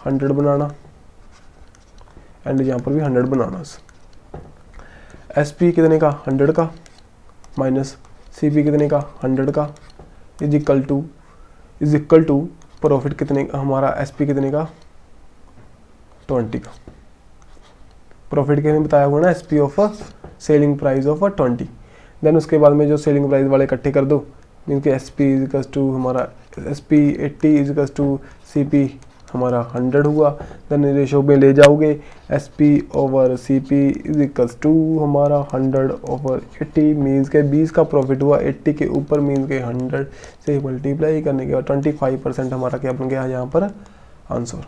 100 बनाना, एंड यहाँ पर भी 100 बनाना। SP कितने का 100 का माइनस CP कितने का 100 का इज इक्वल टू प्रॉफिट कितने का हमारा SP कितने का 20 का। प्रॉफिट के में बताया हुआ ना SP of selling price of 20। Then उसके बाद में जो सेलिंग प्राइस वाले इकट्ठे कर दो, मीन कि SP इज इक्वल टू हमारा SP 80 is equal to CP हमारा 100 हुआ। देन रेशो में ले जाओगे, SP over CP is equals to हमारा 100 ओवर 80, मीन्स के 20 का प्रॉफिट हुआ 80 के ऊपर, मीन्स के 100 से मल्टीप्लाई करने के बाद 25% हमारा क्या बन गया यहाँ पर आंसर।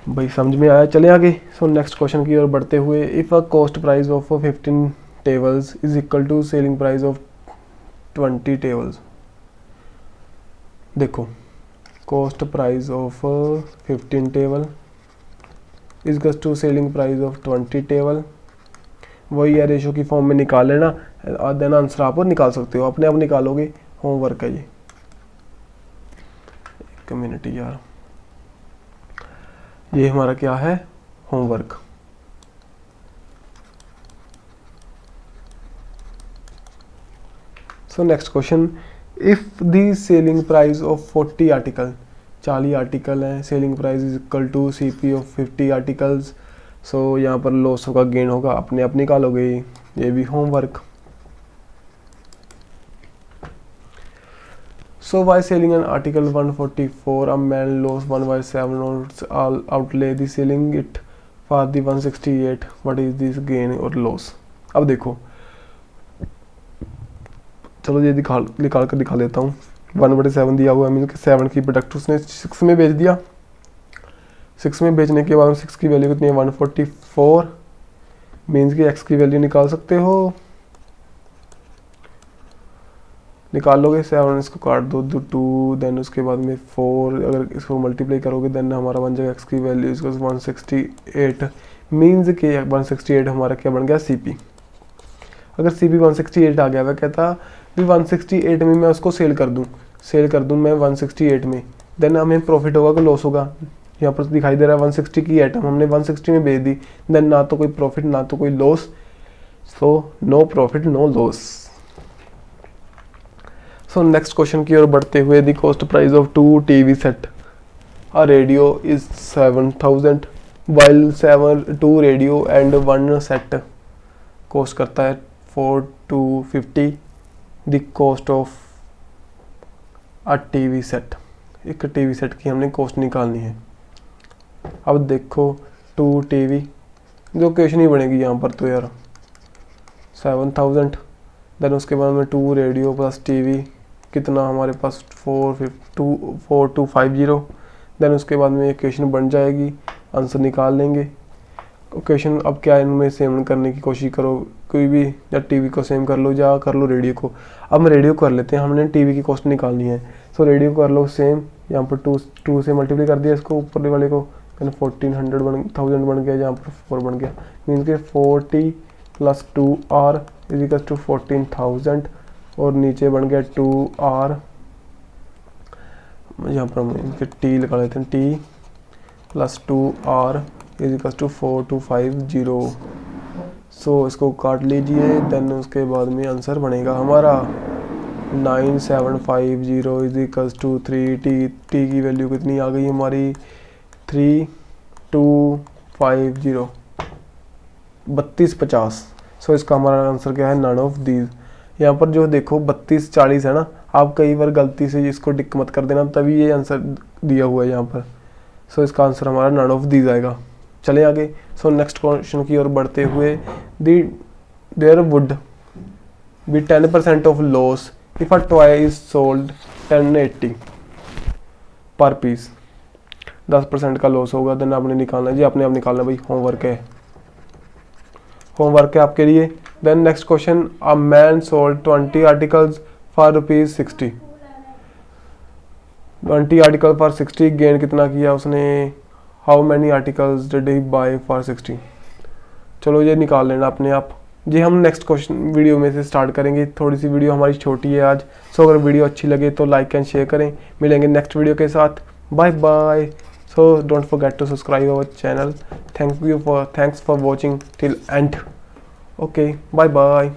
भाई समझ में आया? चले आगे। सो नेक्स्ट क्वेश्चन की ओर बढ़ते हुए, if a cost price of 15 tables is equal to selling price of 20 tables. देखो cost price of 15 table is equal to selling price of 20 table. वही है, रेशो की फॉर्म में निकाल लेना, देन आंसर आप निकाल सकते हो, अपने आप निकालोगे। होमवर्क है ये, एक मिनट यार, ये हमारा क्या है homework. So next question, if the selling price of 40 article, 40 article हैं, selling price is equal to CP of 50 articles. So यहाँ पर लॉस होगा गेन होगा, अपने आप निकालोगे, ये भी homework. So while selling an article 144, a man lost 1/7 notes all outlay the selling it for the 168. What is this gain or loss? अब देखो, चलो ये निकाल कर दिखा देता हूँ। 1/7 दिया हुआ है, मीन 7 की प्रोडक्ट उसने 6 में बेच दिया। 6 में बेचने के बाद 6 की वैल्यू कितनी है 144, मीन्स की x की वैल्यू निकाल सकते हो, निकाल लोगे। 7 इसको काट दो 2, देन उसके बाद में 4, अगर इसको मल्टीप्लाई करोगे देन हमारा बन जाएगा x की वैल्यू इसको 168, मीन्स कि 168 हमारा क्या बन गया CP। अगर CP 168 आ गया, वह कहता भी 168 में मैं उसको सेल कर दूं मैं 168 में, देन हमें प्रॉफिट होगा कि लॉस होगा। यहाँ पर दिखाई दे रहा है 160 की आइटम हमने 160 में बेच दी, देन ना तो कोई प्रॉफिट ना तो कोई loss, so no profit no loss. So next question की ओर बढ़ते हुए, the cost price of 2 TV set a radio is 7000 while 2 radio and 1 set cost करता है 4 to 50। The cost of a TV set, एक TV सेट की हमने cost निकालनी है। अब देखो 2 TV, जो क्वेश्चन ही बनेगी यहाँ पर तो यार 7000, देन उसके बाद में 2 रेडियो प्लस TV कितना हमारे पास 4250, देन उसके बाद में इक्वेशन बन जाएगी, आंसर निकाल लेंगे। क्वेश्चन अब क्या इनमें सेम करने की कोशिश करो, कोई भी, या टीवी को सेम कर लो या कर लो रेडियो को। अब हम रेडियो कर लेते हैं, हमने टीवी की कॉस्ट निकालनी है। सो रेडियो कर लो सेम, यहाँ पर टू से मल्टीप्लाई कर दिया इसको, ऊपर वाले को 1400 बन गया, यहाँ पर 4 बन गया, मीन्स के 40 + 2R = 14,000, और नीचे बन गया 2R, यहाँ पर हम इनके टी लगा लेते हैं, T + 2R = 4250। सो इसको काट लीजिए, देन उसके बाद में आंसर बनेगा हमारा 9750 = 3T। टी की वैल्यू कितनी आ गई हमारी 3250, 3250। सो इसका हमारा आंसर क्या है, नन ऑफ दीज। यहाँ पर जो देखो 3240 है ना, आप कई बार गलती से इसको टिक मत कर देना, तभी ये आंसर दिया हुआ है यहाँ पर। सो इसका आंसर हमारा नन ऑफ दीज आएगा। चले आगे। सो नेक्स्ट क्वेश्चन की ओर बढ़ते हुए, there would be 10% of loss if a toy is sold 1080 per piece. 10% का लॉस होगा, देन आपने निकालना जी, आपने आप निकालना भाई, होमवर्क है, होमवर्क है आपके लिए। Then next question, a man sold 20 articles for ₹60। 20 article for 60, gain कितना किया उसने, how many articles did he buy for 60। चलो ये निकाल लेना अपने आप जी। हम नेक्स्ट क्वेश्चन वीडियो में से स्टार्ट करेंगे। थोड़ी सी वीडियो हमारी छोटी है आज। सो अगर वीडियो अच्छी लगे तो लाइक एंड शेयर करें। मिलेंगे नेक्स्ट वीडियो के साथ। Bye bye. So don't forget to subscribe our channel. Thanks for watching till end. Okay, bye bye.